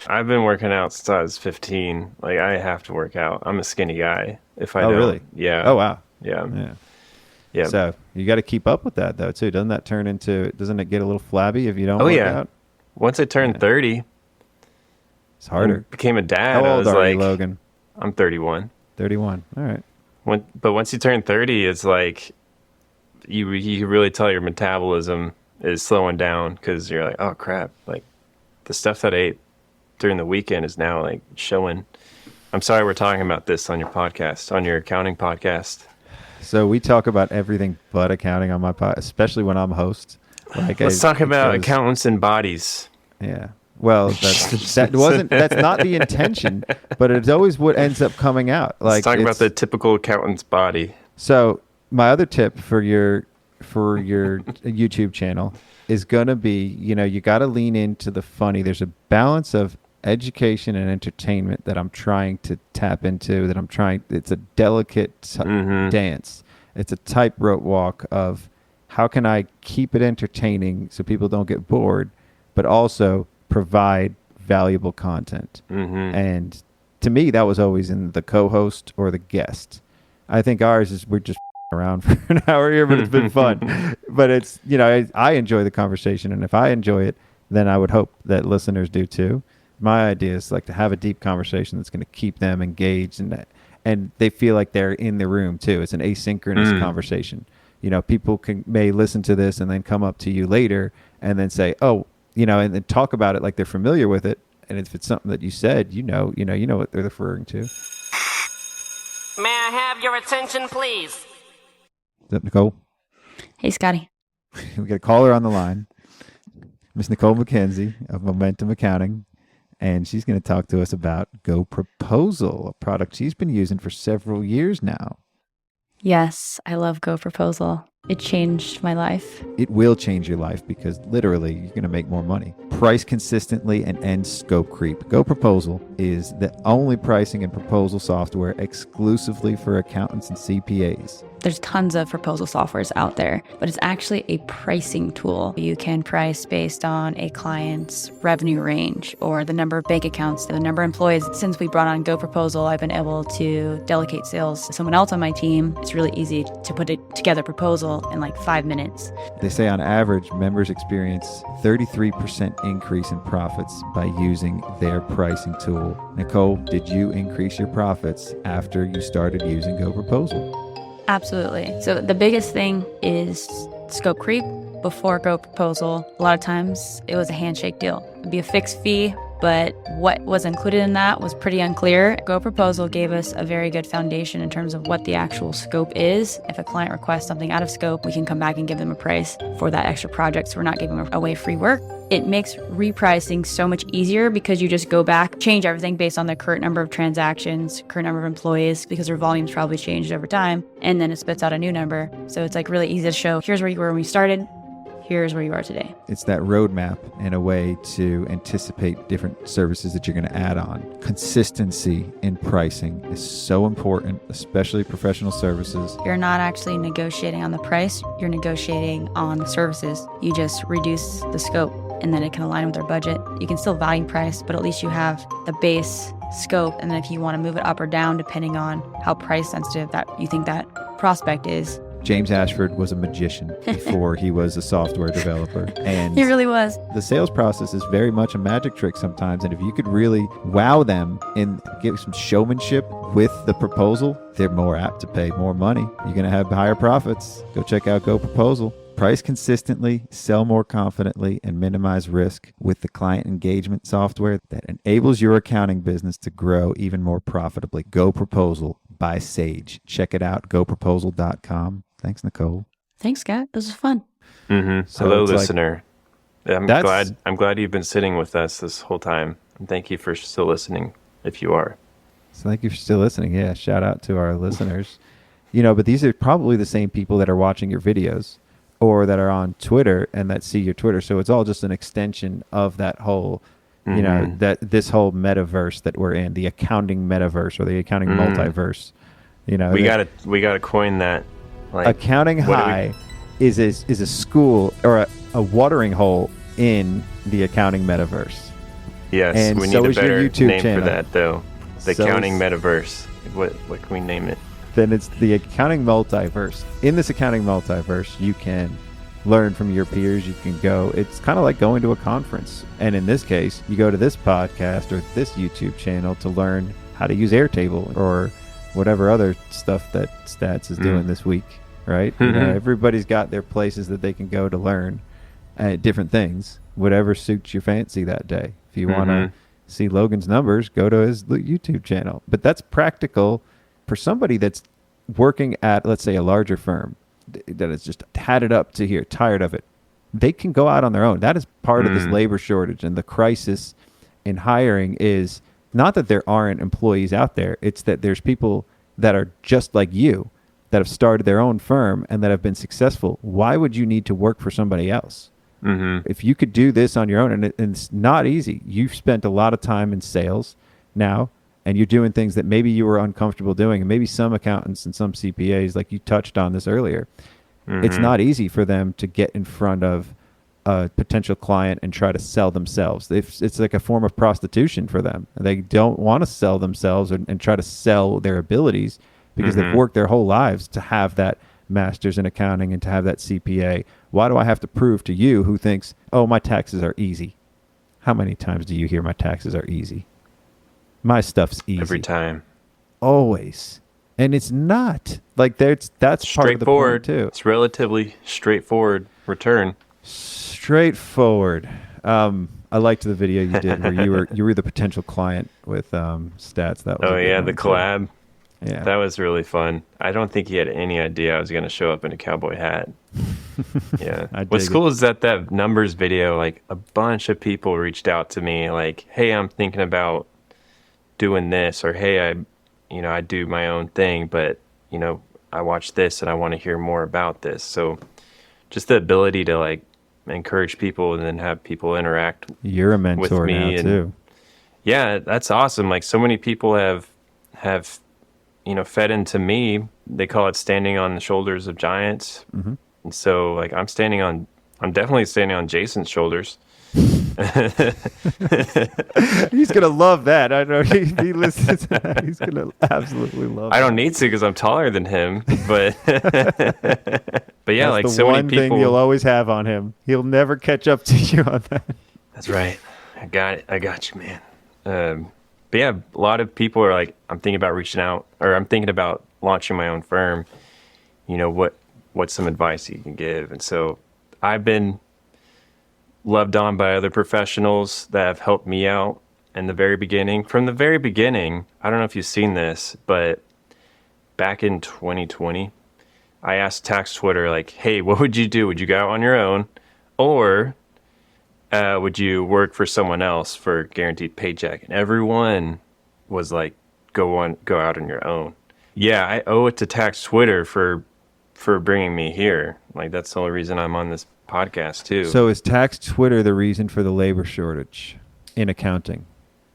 I've been working out since I was 15. I have to work out. I'm a skinny guy. If I don't... Oh, really? Yeah. Oh, wow. Yeah. So you got to keep up with that, though, too. Doesn't it get a little flabby if you don't work out? Once I turned 30... It's harder. Became a dad. How old are you, Logan? I'm 31. 31. All right. But once you turn 30, it's you really tell your metabolism is slowing down because you're like, oh crap, the stuff that I ate during the weekend is now showing. I'm sorry we're talking about this on your podcast, on your accounting podcast. So we talk about everything but accounting on my podcast, especially when I'm host. Let's talk about accountants and bodies. Yeah. Well, that's not the intention, but it's always what ends up coming out. Let's talk about the typical accountant's body. So my other tip for your YouTube channel is going to be, you got to lean into the funny. There's a balance of education and entertainment that I'm trying to tap into, it's a delicate dance. It's a tightrope walk of how can I keep it entertaining so people don't get bored, but also provide valuable content. And to me, that was always in the co-host or the guest. I think ours is we're just around for an hour here, but it's been fun. But it's, I enjoy the conversation, and if I enjoy it, then I would hope that listeners do too. My idea is to have a deep conversation that's going to keep them engaged, and they feel like they're in the room too. It's an asynchronous conversation. People may listen to this and then come up to you later and then say, oh, and then talk about it like they're familiar with it. And if it's something that you said, you know what they're referring to. May I have your attention, please? Is that Nicole? Hey, Scotty. We got a caller on the line, Miss Nicole McKenzie of Momentum Accounting, and she's going to talk to us about GoProposal, a product she's been using for several years now. Yes, I love GoProposal. It changed my life. It will change your life because literally you're going to make more money. Price consistently and end scope creep. GoProposal is the only pricing and proposal software exclusively for accountants and CPAs. There's tons of proposal softwares out there, but it's actually a pricing tool. You can price based on a client's revenue range or the number of bank accounts, the number of employees. Since we brought on GoProposal, I've been able to delegate sales to someone else on my team. It's really easy to put it together proposal in like 5 minutes. They say on average, members experience 33% increase in profits by using their pricing tool. Nicole, did you increase your profits after you started using GoProposal? Absolutely. So the biggest thing is scope creep. Before GoProposal, a lot of times it was a handshake deal. It'd be a fixed fee, but what was included in that was pretty unclear. GoProposal gave us a very good foundation in terms of what the actual scope is. If a client requests something out of scope, we can come back and give them a price for that extra project, so we're not giving away free work. It makes repricing so much easier because you just go back, change everything based on the current number of transactions, current number of employees, because their volume's probably changed over time, and then it spits out a new number. So it's like really easy to show, here's where you were when we started, here's where you are today. It's that roadmap and a way to anticipate different services that you're going to add on. Consistency in pricing is so important, especially professional services. You're not actually negotiating on the price, you're negotiating on the services. You just reduce the scope and then it can align with their budget. You can still value price, but at least you have the base scope, and then if you want to move it up or down depending on how price sensitive that you think that prospect is. James Ashford was a magician before he was a software developer. And he really was. The sales process is very much a magic trick sometimes. And if you could really wow them and give some showmanship with the proposal, they're more apt to pay more money. You're going to have higher profits. Go check out GoProposal. Price consistently, sell more confidently, and minimize risk with the client engagement software that enables your accounting business to grow even more profitably. GoProposal by Sage. Check it out, goproposal.com. Thanks, Nicole. Thanks, Scott. This was fun. Mm-hmm. So hello, it's listener. I'm glad you've been sitting with us this whole time. And thank you for still listening, if you are. So thank you for still listening. Yeah, shout out to our listeners. But these are probably the same people that are watching your videos or that are on Twitter and that see your Twitter. So it's all just an extension of that whole, that this whole metaverse that we're in, the accounting metaverse or the accounting multiverse. We gotta coin that. Like, accounting high is a school or a watering hole in the accounting metaverse. Yes, and we so need a is your better YouTube name channel. for that, though. The accounting metaverse. What can we name it? Then it's the accounting multiverse. In this accounting multiverse, you can learn from your peers. You can go. It's kind of like going to a conference. And in this case, you go to this podcast or this YouTube channel to learn how to use Airtable or whatever other stuff that Staats is doing this week, right? Everybody's got their places that they can go to learn different things, whatever suits your fancy that day. If you want to see Logan's numbers, go to his YouTube channel. But that's practical for somebody that's working at, let's say, a larger firm that has just had it up to here, tired of it. They can go out on their own. That is part of this labor shortage, and the crisis in hiring is not that there aren't employees out there. It's that there's people that are just like you that have started their own firm and that have been successful. Why would you need to work for somebody else? If you could do this on your own, and it's not easy. You've spent a lot of time in sales now, and you're doing things that maybe you were uncomfortable doing, and maybe some accountants and some CPAs, like you touched on this earlier, it's not easy for them to get in front of a potential client and try to sell themselves. It's like a form of prostitution for them. They don't want to sell themselves and try to sell their abilities because they've worked their whole lives to have that master's in accounting and to have that CPA. Why do I have to prove to you who thinks, oh, my taxes are easy? How many times do you hear my taxes are easy? My stuff's easy. Every time. Always. And it's not. Like that's part of the point too. It's relatively straightforward return. Straightforward. I liked the video you did where you were the potential client with Staats. That was the collab. Yeah, that was really fun. I don't think he had any idea I was going to show up in a cowboy hat. Yeah. What's cool is that numbers video, like a bunch of people reached out to me like, hey, I'm thinking about doing this, or hey, I do my own thing, but I watched this and I want to hear more about this. So just the ability to like encourage people and then have people interact You're a with mentor me. now And too. yeah, that's awesome. Like so many people have, fed into me. They call it standing on the shoulders of giants. Mm-hmm. And so like I'm definitely standing on Jason's shoulders. He's gonna love that. I know he listens to that. He's gonna absolutely love. I don't need to because I'm taller than him, but but yeah, That's like the so one many people. thing you'll always have on him. He'll never catch up to you on that. That's right. I got it. I got you, man. But yeah, a lot of people are like, I'm thinking about reaching out, or I'm thinking about launching my own firm. What's some advice you can give? And so I've been loved on by other professionals that have helped me out in the very beginning. From the very beginning, I don't know if you've seen this, but back in 2020, I asked Tax Twitter, like, hey, what would you do? Would you go out on your own? Or would you work for someone else for a guaranteed paycheck? And everyone was like, go out on your own. Yeah, I owe it to Tax Twitter for bringing me here. Like, that's the only reason I'm on this podcast too. So is Tax Twitter the reason for the labor shortage in accounting?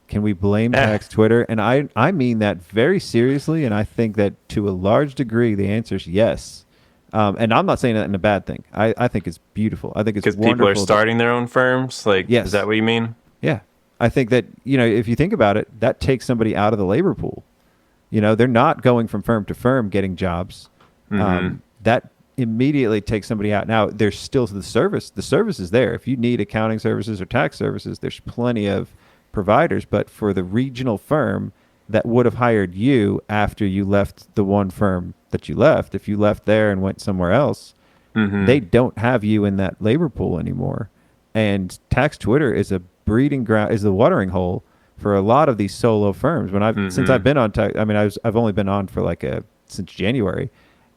Can we blame Tax Twitter? And I mean that very seriously, and I think that to a large degree the answer is yes. And I'm not saying that in a bad thing. I think it's beautiful. I think it's because wonderful. People are starting their own firms. Like, yes. Is that what you mean? Yeah, I think that if you think about it, that takes somebody out of the labor pool. They're not going from firm to firm getting jobs. Mm-hmm. That immediately takes somebody out. Now there's still the service. The service is there. If you need accounting services or tax services, there's plenty of providers. But for the regional firm that would have hired you after you left the one firm that you left, if you left there and went somewhere else, mm-hmm. they don't have you in that labor pool anymore. And Tax Twitter is a breeding ground, is the watering hole for a lot of these solo firms. Since I've been on I've only been on for since January.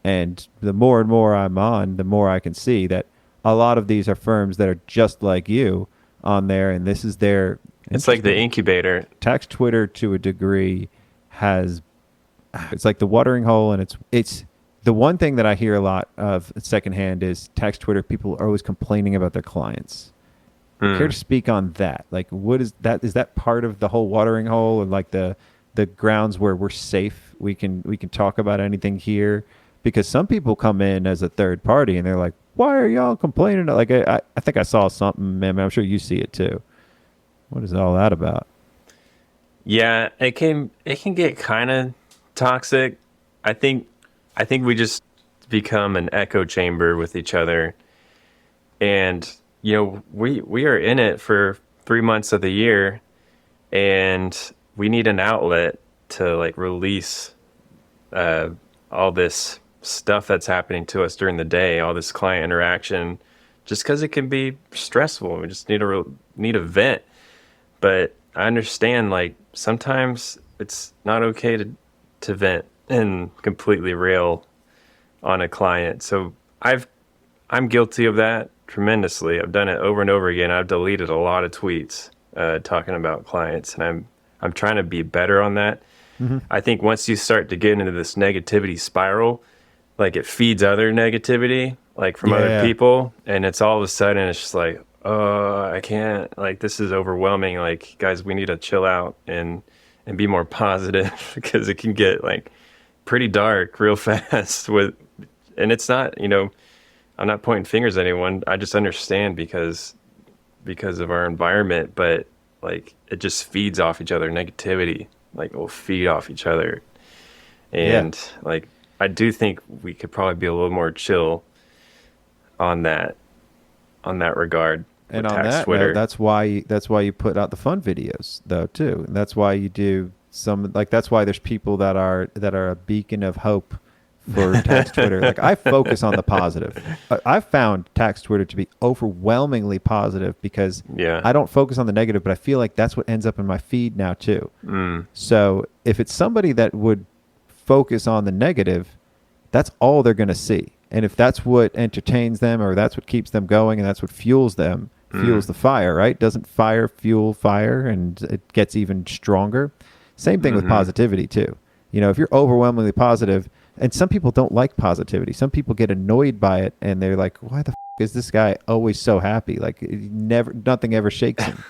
And the more and more I'm on, the more I can see that a lot of these are firms that are just like you on there, and this is their... It's like the incubator. Tax Twitter, to a degree, it's like the watering hole, and it's the one thing that I hear a lot of secondhand is Tax Twitter, people are always complaining about their clients. Care to speak on that? Like, what is that? Is that part of the whole watering hole, and like the grounds where we're safe? We can talk about anything here. Because some people come in as a third party and they're like, why are y'all complaining? Like, I think I saw something, man. I'm sure you see it too. What is all that about? Yeah, it can get kind of toxic. I think we just become an echo chamber with each other. And, we are in it for 3 months of the year, and we need an outlet to like release all this stuff that's happening to us during the day, all this client interaction, just because it can be stressful. We just need a vent. But I understand, like, sometimes it's not okay to vent and completely rail on a client. So I'm guilty of that tremendously. I've done it over and over again. I've deleted a lot of tweets talking about clients, and I'm trying to be better on that. Mm-hmm. I think once you start to get into this negativity spiral, like it feeds other negativity, like from other people. And it's all of a sudden, it's just like, oh, I can't, like, this is overwhelming. Like, guys, we need to chill out and be more positive because it can get like pretty dark real fast and it's not, I'm not pointing fingers at anyone. I just understand because of our environment, but like it just feeds off each other. Negativity, like, will feed off each other. And like, I do think we could probably be a little more chill on that regard. And on Tax that Twitter. note, that's why you put out the fun videos though too. And that's why you do that's why there's people that are a beacon of hope for Tax Twitter. Like, I focus on the positive. I've found Tax Twitter to be overwhelmingly positive because I don't focus on the negative, but I feel like that's what ends up in my feed now too. So if it's somebody that would focus on the negative, that's all they're going to see. And if that's what entertains them, or that's what keeps them going, and that's what fuels them, fuels the fire, right? Doesn't fire fuel fire, and it gets even stronger? Same thing with positivity too. If you're overwhelmingly positive, And some people don't like positivity. Some people get annoyed by it, and they're like, "Why the is this guy always so happy? Like nothing ever shakes him."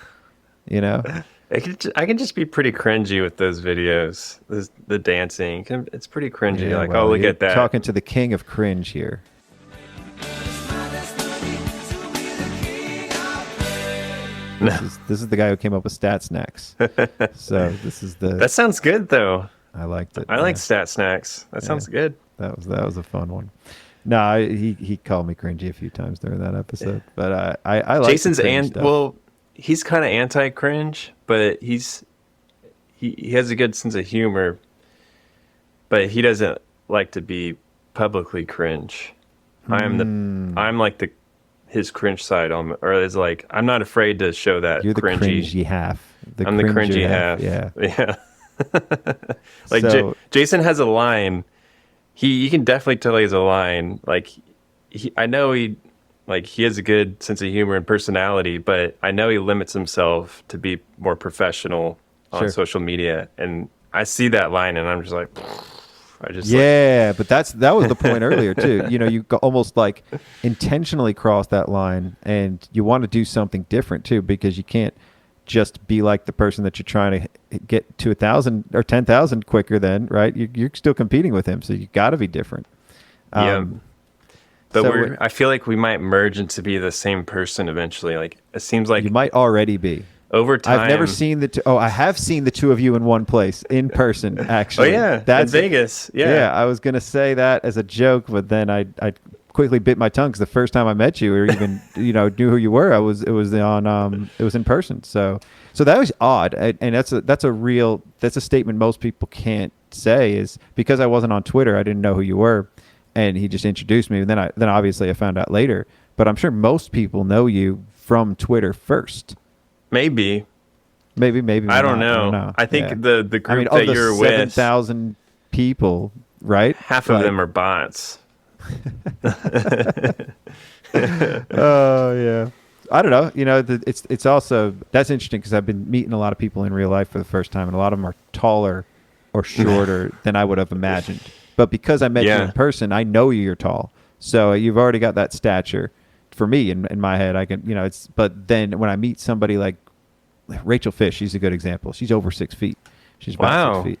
You know. I can just be pretty cringy with those videos. The dancing, it's pretty cringy. Yeah, like, well, oh, look you're at that. Talking to the king of cringe here. This is the guy who came up with Stat Snacks. So this is the. That sounds good though. I liked it. I like Stat Snacks. That sounds good. That was a fun one. No, he called me cringy a few times during that episode, but I like Jason's he's kind of anti-cringe, but he has a good sense of humor, but he doesn't like to be publicly cringe. I'm like his cringe side or is like I'm not afraid to show that. You're the cringy half. I'm the cringy half. Yeah. Like So, Jason has a line. You can definitely tell he has a line. Like I know he has a good sense of humor and personality, but I know he limits himself to be more professional on social media. And I see that line and I'm just like, but that was the point earlier too. You know, you almost like intentionally cross that line, and you want to do something different too, because you can't just be like the person that you're trying to get to 1,000 or 10,000 quicker than, right? You're still competing with him, so you got to be different. But I feel like we might merge into be the same person eventually. Like it seems like you might already be. Over time, I've never seen I have seen the two of you in one place in person. Actually, that's in Vegas. Yeah, I was gonna say that as a joke, but then I quickly bit my tongue because the first time I met you, or even knew who you were, it was in person. So that was odd, and that's a statement most people can't say, is because I wasn't on Twitter, I didn't know who you were. And he just introduced me, and then obviously I found out later. But I'm sure most people know you from Twitter first. Maybe. I don't know. I think the group that you're with, 7,000 people, right? Half of them are bots. Oh yeah. I don't know. It's also, that's interesting because I've been meeting a lot of people in real life for the first time, and a lot of them are taller or shorter than I would have imagined. But because I met you in person, I know you're tall. So you've already got that stature. For me, in my head, I can, but then when I meet somebody like Rachel Fish, she's a good example. She's over 6 feet. She's about 6 feet.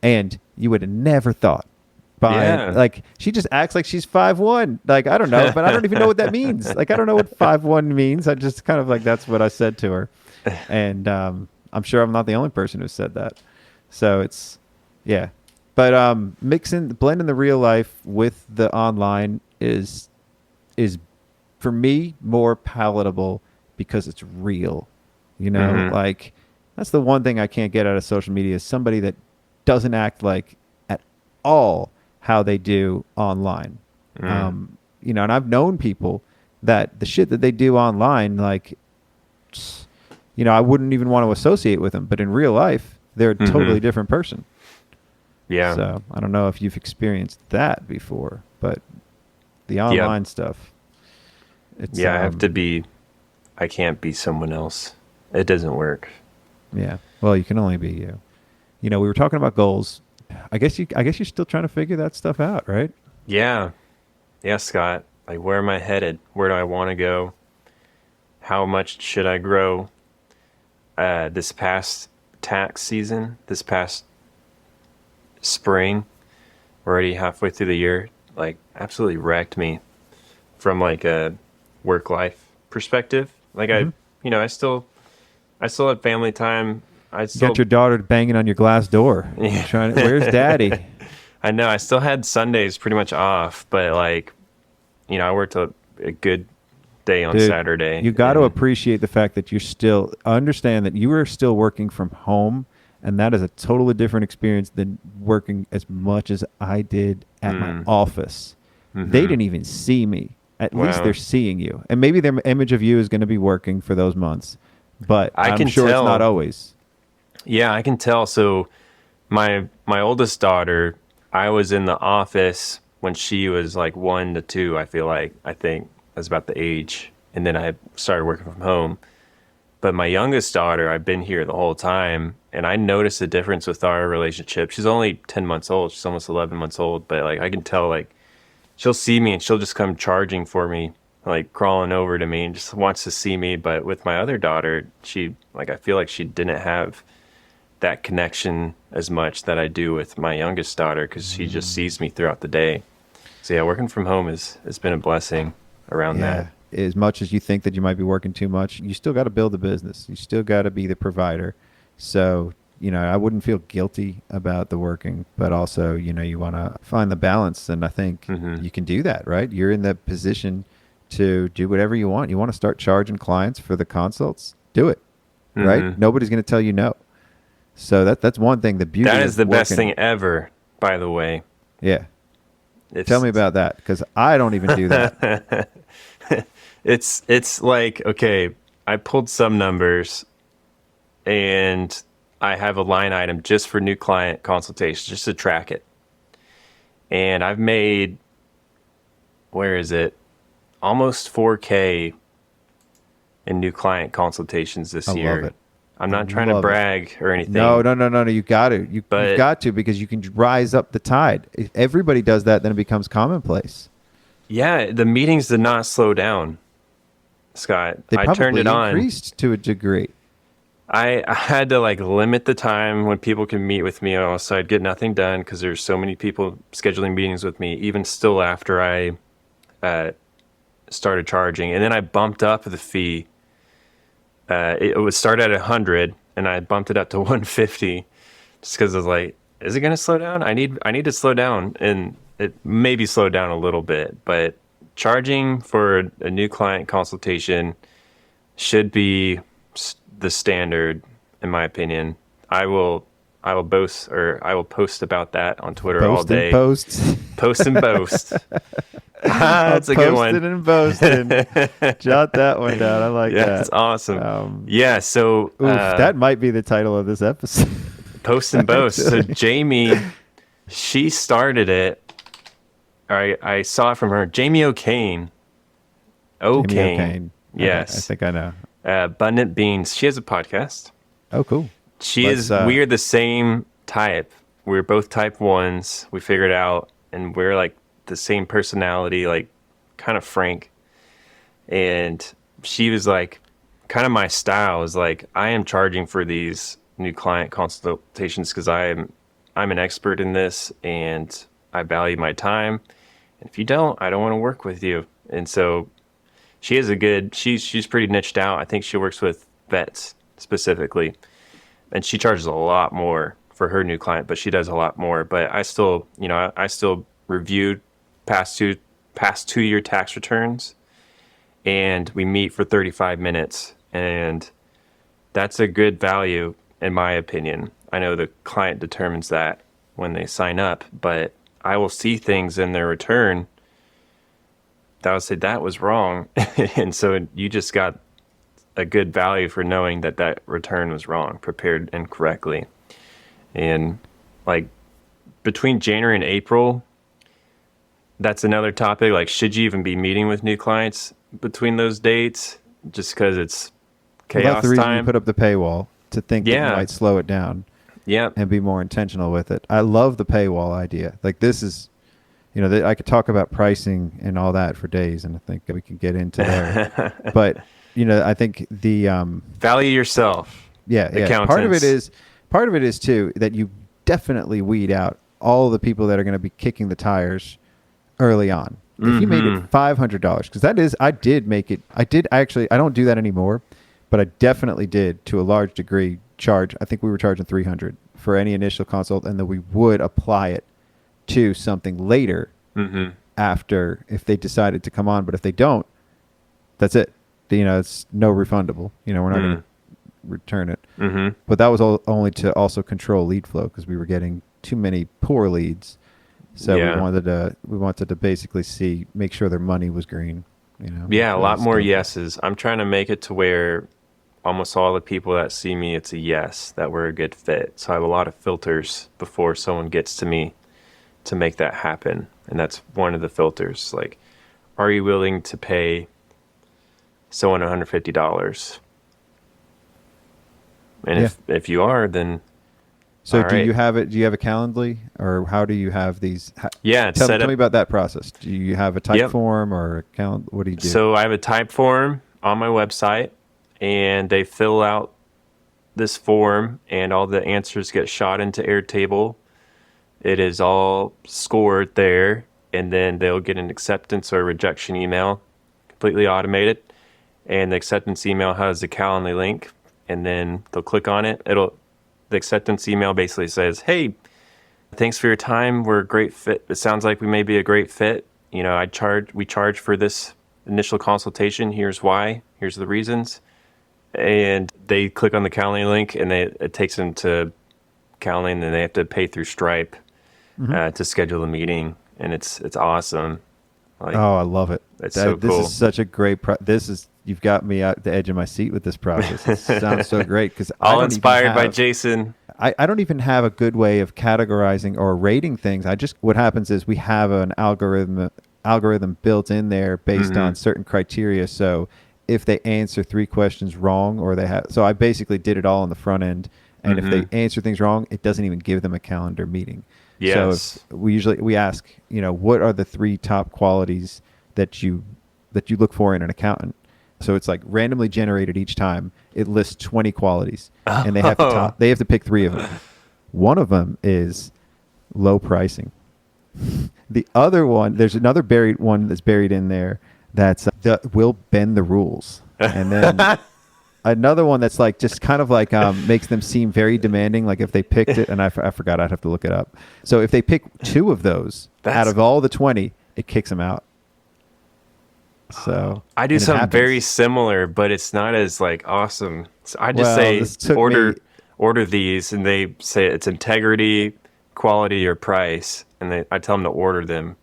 And you would have never thought. Like, she just acts like she's 5'1". Like, I don't know, but I don't even know what that means. Like, I don't know what 5'1" means. I just kind of like, that's what I said to her. And I'm sure I'm not the only person who said that. So it's, yeah. But blending the real life with the online is for me more palatable because it's real. Like that's the one thing I can't get out of social media is somebody that doesn't act like at all how they do online. And I've known people that the shit that they do online, like, I wouldn't even want to associate with them, but in real life, they're a totally different person. Yeah. So I don't know if you've experienced that before, but the online stuff. It's, I can't be someone else. It doesn't work. Yeah. Well, you can only be you. We were talking about goals. I guess you're still trying to figure that stuff out, right? Yeah. Yeah, Scott. Like, where am I headed? Where do I want to go? How much should I grow? This past tax season, this past spring, we're already halfway through the year, like, absolutely wrecked me from like a work-life perspective. Like, I still have family time. I still got your daughter banging on your glass door. Yeah. Where's daddy? I know. I still had Sundays pretty much off, but like, I worked a good day on Saturday. You got to appreciate the fact that understand that you are still working from home, and that is a totally different experience than working as much as I did at my office. They didn't even see me. At least they're seeing you. And maybe their image of you is going to be working for those months. But I'm sure it's not always. Yeah, I can tell. So my oldest daughter, I was in the office when she was like 1 to 2, I think that's about the age. And then I started working from home. But my youngest daughter, I've been here the whole time, and I noticed a difference with our relationship. She's only 10 months old. She's almost 11 months old, but like I can tell, like she'll see me and she'll just come charging for me, like crawling over to me and just wants to see me. But with my other daughter, I feel like she didn't have that connection as much that I do with my youngest daughter, because she just sees me throughout the day. So yeah, working from home has been a blessing around that. As much as you think that you might be working too much, you still got to build a business. You still got to be the provider. So, I wouldn't feel guilty about the working, but also, you want to find the balance. And I think you can do that, right? You're in the position to do whatever you want. You want to start charging clients for the consults? Do it, right? Nobody's going to tell you no. So that's one thing. The beauty that is the best working. thing ever, by the way. Yeah. Tell me about that, because I don't even do that. It's like, okay, I pulled some numbers and I have a line item just for new client consultations, just to track it. And I've made, almost 4K in new client consultations this year. Love it. I'm not trying to brag or anything. No. You got to. You've got to, because you can rise up the tide. If everybody does that, then it becomes commonplace. Yeah, the meetings did not slow down, Scott. I turned it on. Increased to a degree. I had to limit the time when people can meet with me, or else I'd get nothing done, because there's so many people scheduling meetings with me, even still after I started charging. And then I bumped up the fee. It would start at 100, and I bumped it up to 150, just because I was like, is it going to slow down? I need to slow down, and it maybe slowed down a little bit, but charging for a new client consultation should be the standard, in my opinion. I will post about that on Twitter all day. Post and boast. That's a good one. Posting and boasting. Jot that one down. I like that. That's awesome. So that might be the title of this episode. Post and boast. So Jamie, she started it. I saw it from her. Jamie O'Kane. Yes. I think I know. Abundant Beans. She has a podcast. Oh, cool. We're the same type. We're both type 1s. We figured out, and we're like the same personality, like kind of frank. And she was like, kind of my style is like, I am charging for these new client consultations because I'm an expert in this, and I value my time. And if you don't, I don't want to work with you. And so she has she's pretty niched out. I think she works with vets specifically, and she charges a lot more for her new client, but she does a lot more. But I still reviewed past 2-year tax returns, and we meet for 35 minutes, and that's a good value in my opinion. I know the client determines that when they sign up, but I will see things in their return that would say that was wrong. And so you just got a good value for knowing that return was wrong, prepared incorrectly. And like between January and April, that's another topic. Like, should you even be meeting with new clients between those dates? Just because it's chaos that's the reason time. You put up the paywall, to think that you might slow it down. Yeah. And be more intentional with it. I love the paywall idea. Like, this is, I could talk about pricing and all that for days, and I think we can get into there. But, I think the value yourself. Yeah. Part of it is too that you definitely weed out all the people that are going to be kicking the tires early on. If you made it $500, because I don't do that anymore, but I definitely did to a large degree charge. I think we were charging $300 for any initial consult, and then we would apply it to something later after if they decided to come on. But if they don't, that's it. It's no refundable. We're not going to return it. But that was only to also control lead flow, because we were getting too many poor leads. So we wanted to basically make sure their money was green. A lot more yeses. I'm trying to make it to where almost all the people that see me, it's a yes, that we're a good fit. So I have a lot of filters before someone gets to me to make that happen. And that's one of the filters. Like, are you willing to pay someone $150? And if you are, then so all do right. you have it? Do you have a Calendly, or how do you have these? Yeah, it's tell set me up. about that process. Do you have a type Yep. form or a calendar? What do you do? So I have a type form on my website, and they fill out this form, and all the answers get shot into Airtable. It is all scored there, and then they'll get an acceptance or rejection email, completely automated. And the acceptance email has a Calendly link, and then they'll click on it. The acceptance email basically says, "Hey, thanks for your time. We're a great fit. It sounds like we may be a great fit. You know, we charge for this initial consultation. Here's why. Here's the reasons." And they click on the Calendly link, and it takes them to Calendly, and then they have to pay through Stripe to schedule a meeting, and it's awesome. Like, oh, I love it. It's so this cool. is such a great. You've got me at the edge of my seat with this process. It sounds so great because all inspired by Jason. I don't even have a good way of categorizing or rating things. What happens is we have an algorithm built in there based on certain criteria. So if they answer 3 questions wrong, so I basically did it all on the front end. And if they answer things wrong, it doesn't even give them a calendar meeting. Yes. So we ask, what are the 3 top qualities that you look for in an accountant? So it's like randomly generated each time. It lists 20 qualities, and they have to pick 3 of them. One of them is low pricing. The other one, there's another one that's buried in there that's will bend the rules, and then another one that's like just kind of like makes them seem very demanding. Like if they picked it, and I forgot, I'd have to look it up. So if they pick 2 of those out of all the 20, it kicks them out. So I do something very similar, but it's not as like awesome. So I just say order these, and they say it's integrity, quality, or price, and I tell them to order them.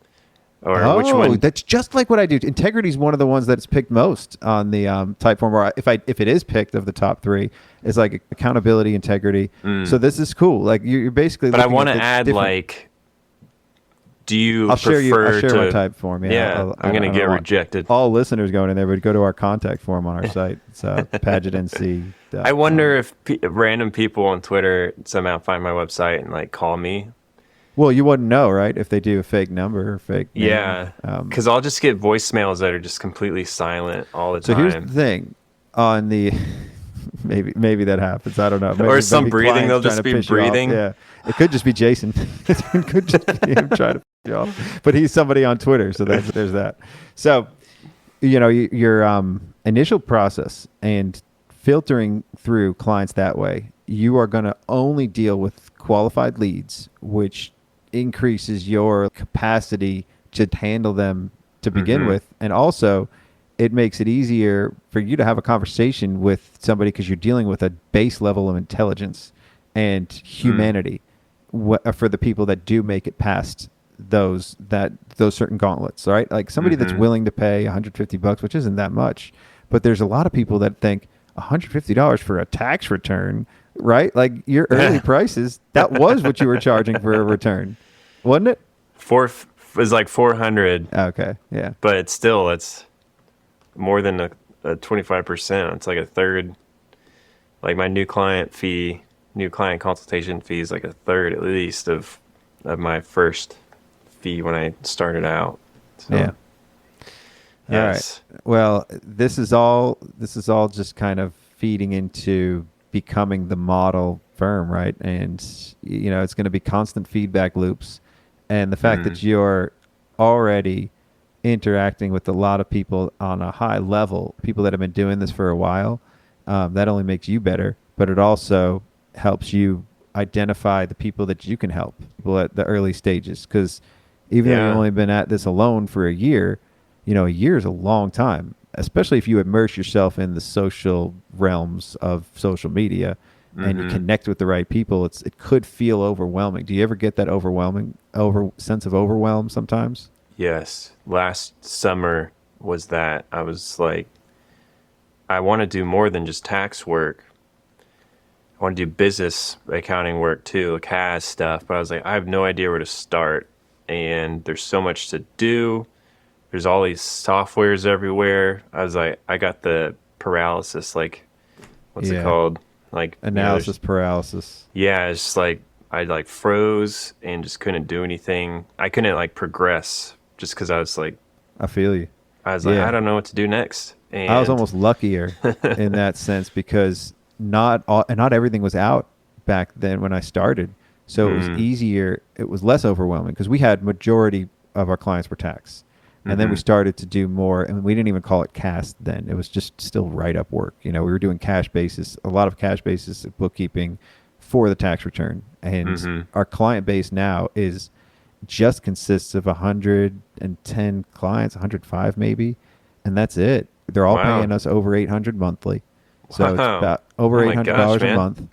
Or which one? That's just like what I do. Integrity is one of the ones that's picked most on the type form. Or if it is picked of the top 3, it's like accountability, integrity. So this is cool. Like you're basically. But I want to add like. Do you I'll prefer share my type form. Yeah, I'm going to get rejected. All listeners going in there would go to our contact form on our site. It's PagetNC. I wonder if random people on Twitter somehow find my website and like call me. Well, you wouldn't know, right? If they do a fake number or fake name. Yeah, because I'll just get voicemails that are just completely silent all the time. So here's the thing. On the... Maybe that happens. I don't know. Or some breathing. They'll just be breathing. Yeah. It could just be Jason. It could just be him trying to piss you off. But he's somebody on Twitter, so there's that. So, your initial process and filtering through clients that way, you are going to only deal with qualified leads, which increases your capacity to handle them to begin with. And also, it makes it easier for you to have a conversation with somebody because you're dealing with a base level of intelligence and humanity for the people that do make it past those certain gauntlets, right? Like somebody that's willing to pay $150, which isn't that much, but there's a lot of people that think $150 for a tax return, right? Like your early prices, that was what you were charging for a return, wasn't it? It was like $400. Okay, yeah, but it's more than a 25%. It's like a third. Like my new client consultation fee is like a third at least of my first fee when I started out. So, yeah. Yes. All right. Well, this is all just kind of feeding into becoming the model firm, right? And it's going to be constant feedback loops, and the fact that you're already interacting with a lot of people on a high level, people that have been doing this for a while, that only makes you better, but it also helps you identify the people that you can help, people at the early stages. Because even though you've only been at this alone for a year, a year is a long time, especially if you immerse yourself in the social realms of social media and you connect with the right people. It could feel overwhelming. Do you ever get that sense of overwhelm sometimes? Yes. Last summer was that. I was like, I want to do more than just tax work. I want to do business accounting work too, like CAS stuff. But I was like, I have no idea where to start. And there's so much to do. There's all these softwares everywhere. I was like, I got the paralysis, like, what's it called? Like Analysis paralysis. yeah, it's just like I like froze and just couldn't do anything. I couldn't like progress just because I was like I feel you. I was Yeah. like I don't know what to do next. And I was almost luckier in that sense because not everything was out back then when I started. So it was easier. It was less overwhelming because we had majority of our clients were tax. And then we started to do more, and we didn't even call it cast then. It was just still write-up work. We were doing cash basis, a lot of cash basis bookkeeping for the tax return. And our client base now just consists of 110 clients, 105 maybe, and that's it. They're all paying us over $800 monthly. So it's about over $800 a month.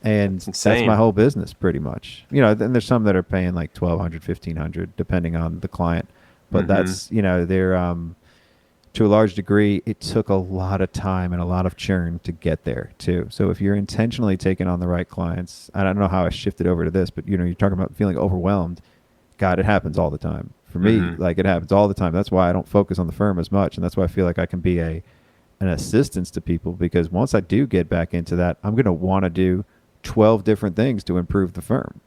And that's my whole business pretty much. Then there's some that are paying like $1,200, $1,500 depending on the client. But that's, they're, to a large degree, it took a lot of time and a lot of churn to get there too. So if you're intentionally taking on the right clients, I don't know how I shifted over to this, but you're talking about feeling overwhelmed. God, it happens all the time. For me, like it happens all the time. That's why I don't focus on the firm as much. And that's why I feel like I can be an assistance to people, because once I do get back into that, I'm going to want to do 12 different things to improve the firm.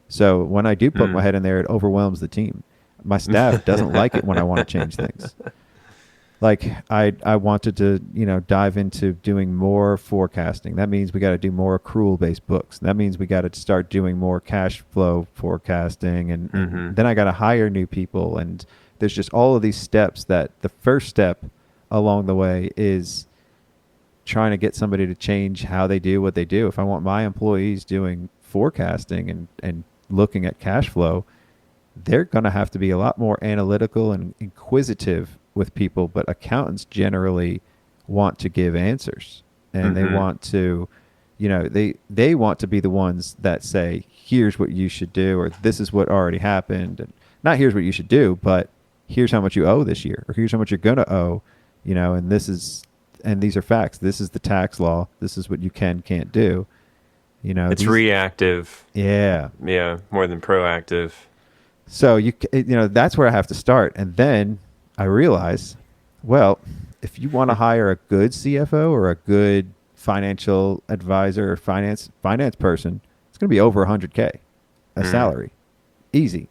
So when I do put my head in there, it overwhelms the team. My staff doesn't like it when I want to change things. Like I wanted to, dive into doing more forecasting. That means we got to do more accrual-based books. That means we got to start doing more cash flow forecasting, and then I got to hire new people. And there's just all of these steps that the first step along the way is trying to get somebody to change how they do what they do. If I want my employees doing forecasting and looking at cash flow, they're going to have to be a lot more analytical and inquisitive with people. But accountants generally want to give answers, and they want to, they want to be the ones that say, here's what you should do, or this is what already happened. And not here's what you should do, but here's how much you owe this year, or here's how much you're going to owe, and these are facts. This is the tax law. This is what you can't do. It's reactive. Yeah. Yeah. More than proactive. So that's where I have to start. And then I realize, well, if you want to hire a good CFO or a good financial advisor or finance person, it's going to be over $100K a salary. Easy.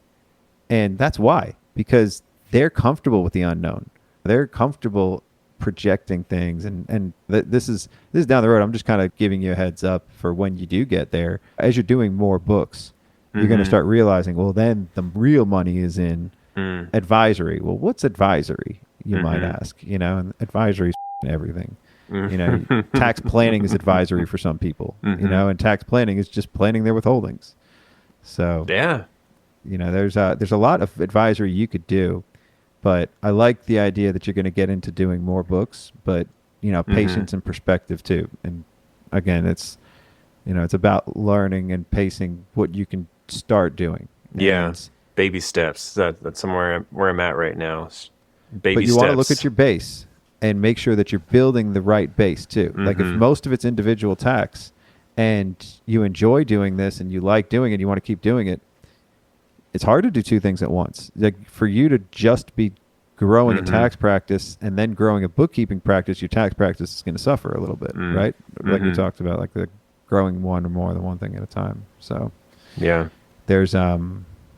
And that's why, because they're comfortable with the unknown. They're comfortable projecting things, and this is down the road. I'm just kind of giving you a heads up for when you do get there. As you're doing more books, you're going to start realizing, well, then the real money is in advisory. Well, what's advisory, you might ask? And advisory is everything. Tax planning is advisory for some people, and tax planning is just planning their withholdings. So yeah, there's a lot of advisory you could do. But I like the idea that you're going to get into doing more books, but, patience and perspective too. And again, it's about learning and pacing what you can start doing. Yeah. Baby steps. That's somewhere where I'm at right now. Baby but you steps. want to look at your base and make sure that you're building the right base too. Like if most of it's individual tax and you enjoy doing this and you like doing it, you want to keep doing it, it's hard to do two things at once. Like for you to just be growing a tax practice and then growing a bookkeeping practice, your tax practice is going to suffer a little bit, right? Like we talked about, like the growing one or more than one thing at a time. So yeah, there's a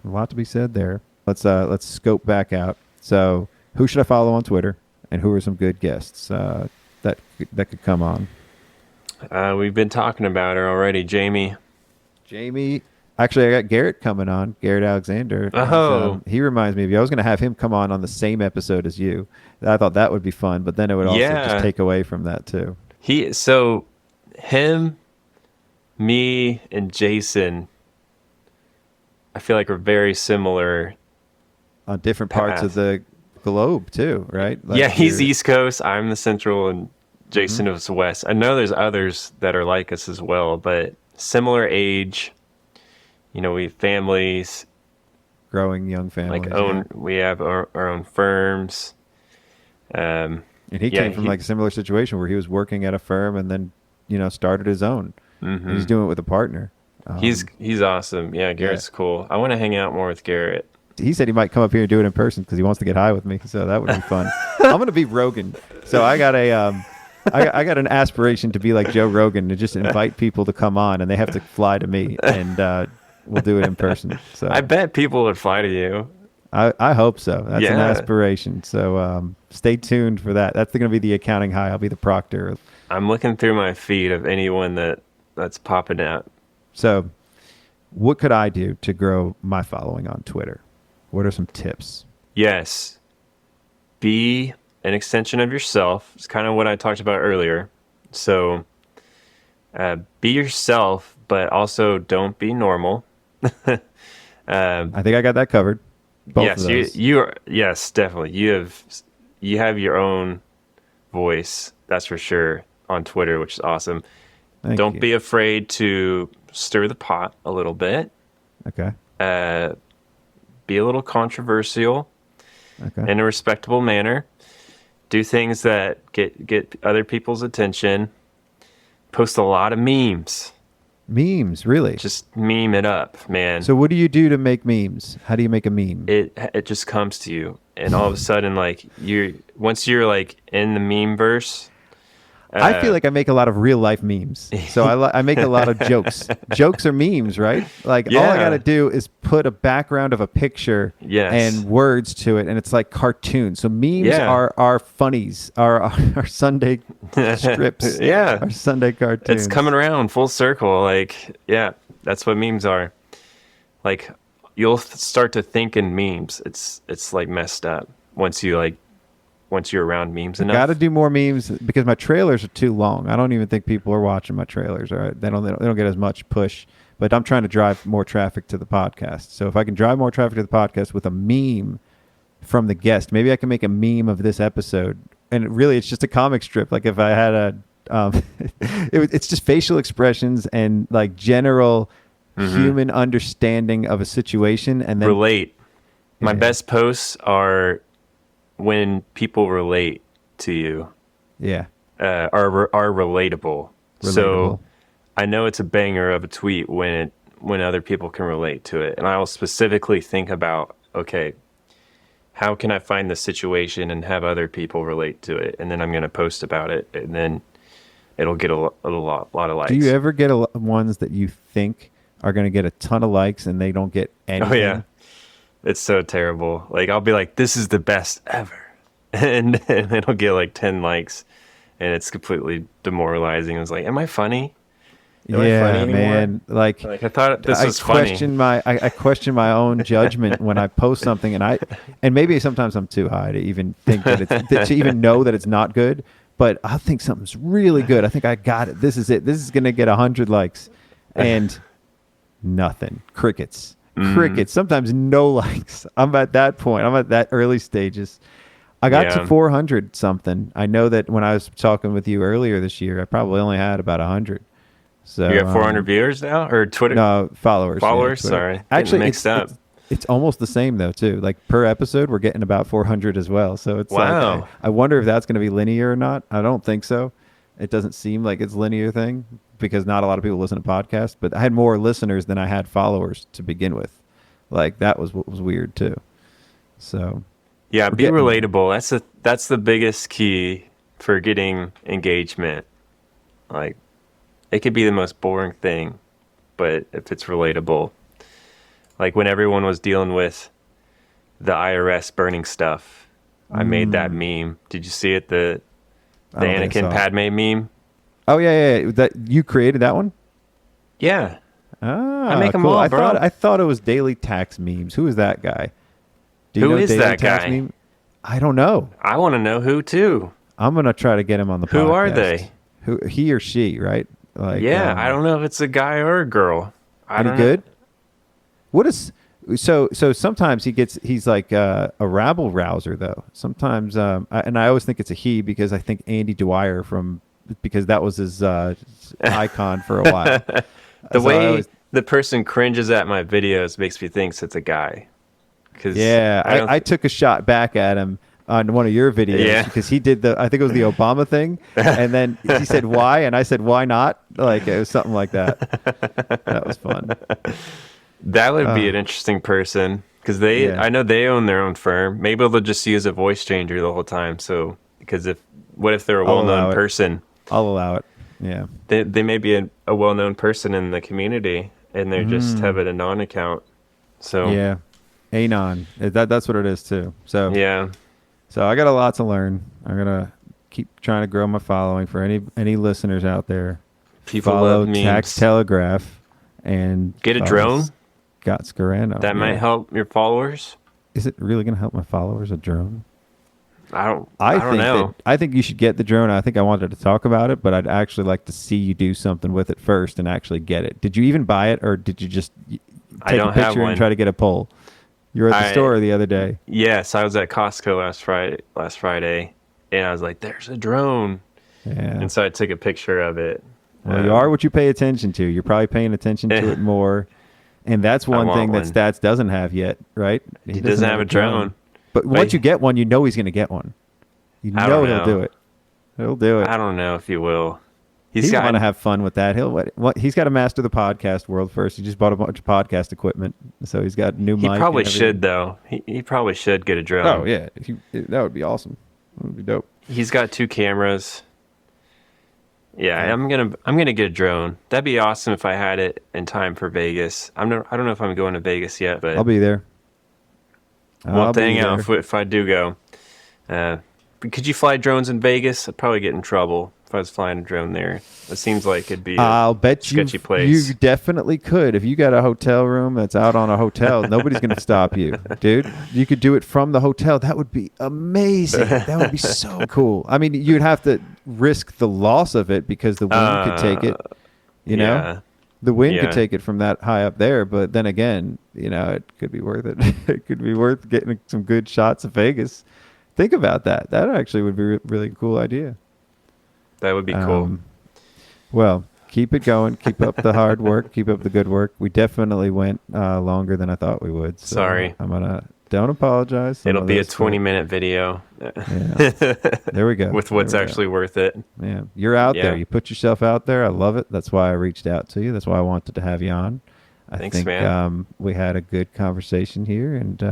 lot to be said there. Let's scope back out. So who should I follow on Twitter, and who are some good guests that could come on? We've been talking about her already, Jamie. Actually, I got Garrett coming on, Garrett Alexander. Oh. He reminds me of you. I was going to have him come on the same episode as you. I thought that would be fun, but then it would also just take away from that too. Him, me, and Jason, I feel like we're very similar. On different parts of the globe too, right? Like yeah, he's East Coast, I'm the Central, and Jason is West. I know there's others that are like us as well, but similar age. We have families, growing young families. We have our own firms. And he came from like a similar situation where he was working at a firm and then, started his own. And he's doing it with a partner. He's awesome. Yeah, Garrett's cool. I want to hang out more with Garrett. He said he might come up here and do it in person because he wants to get high with me. So that would be fun. I'm going to be Rogan. So I got I got an aspiration to be like Joe Rogan and just invite people to come on, and they have to fly to me, and we'll do it in person. So I bet people would fly to you. I hope so. That's an Yeah. aspiration. So stay tuned for that. That's going to be the accounting high. I'll be the proctor. I'm looking through my feed of anyone that's popping out. So what could I do to grow my following on Twitter? What are some tips? Yes. Be an extension of yourself. It's kind of what I talked about earlier. So be yourself, but also don't be normal. I think I got that covered. Both yes, of those. you are. Yes, definitely. You have your own voice. That's for sure on Twitter, which is awesome. Don't be afraid to stir the pot a little bit. Okay. Be a little controversial in a respectable manner. Do things that get other people's attention. Post a lot of memes. Memes, really? Just meme it up, man. So what do you do to make memes? How do you make a meme? It just comes to you, and all of a sudden, like once you're like in the meme verse. I feel like I make a lot of real life memes. So I make a lot of jokes. Jokes are memes, right? Like all I got to do is put a background of a picture and words to it, and it's like cartoons. So memes are funnies, are Sunday strips. Our Sunday cartoons. It's coming around full circle. Like, yeah, that's what memes are. Like, you'll start to think in memes. It's like messed up once you're around memes enough. Got to do more memes because my trailers are too long. I don't even think people are watching my trailers. All right, they don't get as much push. But I'm trying to drive more traffic to the podcast. So if I can drive more traffic to the podcast with a meme from the guest, maybe I can make a meme of this episode. And really, it's just a comic strip. Like if I had it's just facial expressions and like general human understanding of a situation, and then relate. My best posts are when people relate to you, are relatable. So I know it's a banger of a tweet when other people can relate to it, and I will specifically think about, okay, how can I find the situation and have other people relate to it, and then I'm going to post about it, and then it'll get a lot of likes. Do you ever get ones that you think are going to get a ton of likes and they don't get anything? Oh yeah, it's so terrible. Like I'll be like, this is the best ever. And it'll get like 10 likes and it's completely demoralizing. I was like, am I funny? Am I funny anymore? Man. Like I thought this was funny. I question my own judgment when I post something, and maybe sometimes I'm too high to even think that to even know that it's not good. But I think something's really good. I think I got it. This is it. This is going to get 100 likes, and nothing. Crickets. Sometimes no likes. I'm at that point. I'm at that early stages. I got to 400 something. I know that when I was talking with you earlier this year, I probably only had about 100. So you got 400 viewers now, or Twitter? No, followers. Followers, Sorry. Actually, mixed up. It's almost the same though too. Like per episode, we're getting about 400 as well. So it's like I wonder if that's going to be linear or not. I don't think so. It doesn't seem like it's a linear thing because not a lot of people listen to podcasts. But I had more listeners than I had followers to begin with. Like that was what was weird too. So yeah, be relatable. That's the biggest key for getting engagement. Like it could be the most boring thing, but if it's relatable. Like when everyone was dealing with the IRS burning stuff, I made that meme. Did you see it? The Anakin Padme meme? Oh yeah. That you created that one? Yeah. I make them cool. all, bro. I thought it was daily tax memes. Who is that guy? Who is that guy? Meme? I don't know. I want to know who too. I'm gonna try to get him on the podcast. Who are they? Who he or she? Right? Like I don't know if it's a guy or a girl. Any good? What is so? Sometimes he's like a rabble rouser though. Sometimes, and I always think it's a he because I think Andy Dwyer because that was his icon for a while. The way the person cringes at my videos makes me think it's a guy. I took a shot back at him on one of your videos because he did I think it was the Obama thing, and then he said why, and I said why not? Like it was something like that. That was fun. That would be an interesting person because I know they own their own firm. Maybe they'll just use a voice changer the whole time. So because if what if they're a I'll allow well-known it. person? I'll allow it. Yeah. They may be a well-known person in the community, and they're just have an Anon account. So Yeah. Anon. That's what it is too. So yeah, So I got a lot to learn. I'm gonna keep trying to grow my following. For any listeners out there, people follow love memes. Tax Telegraph and Get a follow drone. Scott Scarano. That might help your followers. Is it really going to help my followers? A drone? I don't think know. I think you should get the drone. I think I wanted to talk about it, but I'd actually like to see you do something with it first and actually get it. Did you even buy it, or did you just I take don't a have picture one. and try to get a poll? You were at the store the other day. Yes, I was at Costco last Friday, and I was like, "There's a drone," Yeah. and so I took a picture of it. Well, you are what you pay attention to. You're probably paying attention to it more. And that's one want thing that one. Stats doesn't have yet, right? He doesn't have a drone. But once you get one, you know he's going to get one. You I know don't he'll know. do it. He'll do it. I don't know if he will. He's going to have fun with that. He's got to master the podcast world first. He just bought a bunch of podcast equipment, so he's got new He mic. probably and everything. should though. He probably should get a drone. Oh yeah, that would be awesome. That would be dope. He's got 2 cameras. Yeah, I'm gonna get a drone. That'd be awesome if I had it in time for Vegas. I don't know if I'm going to Vegas yet, but I'll be there. we'll have to I'll be hang out there. if I do go. Could you fly drones in Vegas? I'd probably get in trouble if I was flying a drone there. It seems like it'd be I'll bet sketchy place. You definitely could. If you got a hotel room that's out on a hotel, nobody's going to stop you, dude. You could do it from the hotel. That would be amazing. That would be so cool. I mean, you'd have to risk the loss of it because the wind could take it. You know, yeah. the wind Yeah. could take it from that high up there. But then again, it could be worth it. It could be worth getting some good shots of Vegas. Think about that. That actually would be a really cool idea. That would be cool. Well, keep it going. Keep up the hard work. Keep up the good work. We definitely went longer than I thought we would. So Sorry. Don't apologize. Some It'll of be a this 20-minute video. Yeah. There we go. With what's There we go. actually worth it. Yeah, you're out Yeah. there. You put yourself out there. I love it. That's why I reached out to you. That's why I wanted to have you on. I Thanks, think man. We had a good conversation here, and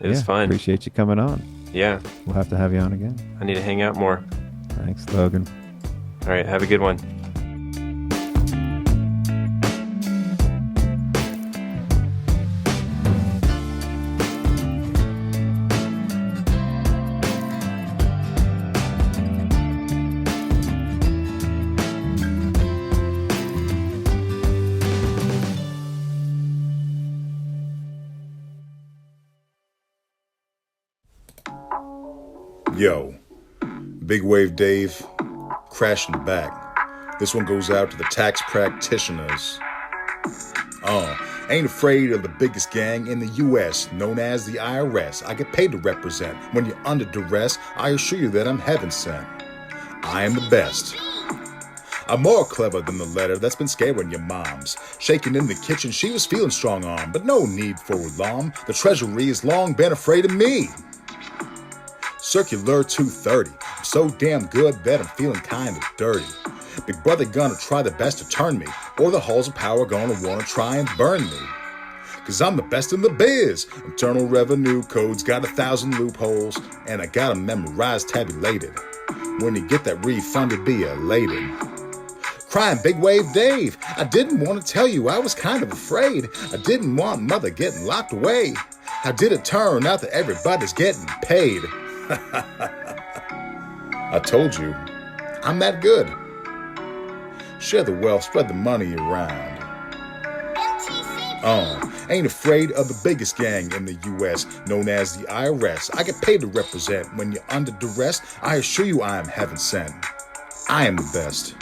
It was fun. Appreciate you coming on. Yeah, We'll have to have you on again. I need to hang out more. Thanks, Logan. All right, have a good one. Yo, Big Wave Dave, crashing back. This one goes out to the tax practitioners. Ain't afraid of the biggest gang in the U.S., known as the IRS. I get paid to represent. When you're under duress, I assure you that I'm heaven sent. I am the best. I'm more clever than the letter that's been scaring your moms. Shaking in the kitchen, she was feeling strong arm, but no need for alarm. The treasury has long been afraid of me. Circular 230. I'm so damn good that I'm feeling kinda dirty. Big brother gonna try the best to turn me, or the halls of power gonna wanna try and burn me. Cause I'm the best in the biz. Internal revenue codes got 1,000 loopholes, and I got 'em memorized tabulated. When you get that refunded, be elated. Crying Big Wave Dave, I didn't want to tell you I was kind of afraid. I didn't want mother getting locked away. How did it turn out that everybody's getting paid? I told you, I'm that good. Share the wealth, spread the money around. Ain't afraid of the biggest gang in the U.S., known as the IRS. I get paid to represent. When you're under duress, I assure you I am heaven sent. I am the best.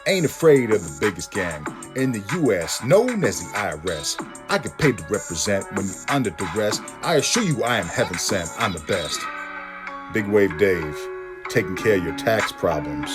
Ain't afraid of the biggest gang in the U.S., known as the IRS. I get paid to represent. When you're under duress, I assure you I am heaven sent. I'm the best. Big Wave Dave, taking care of your tax problems.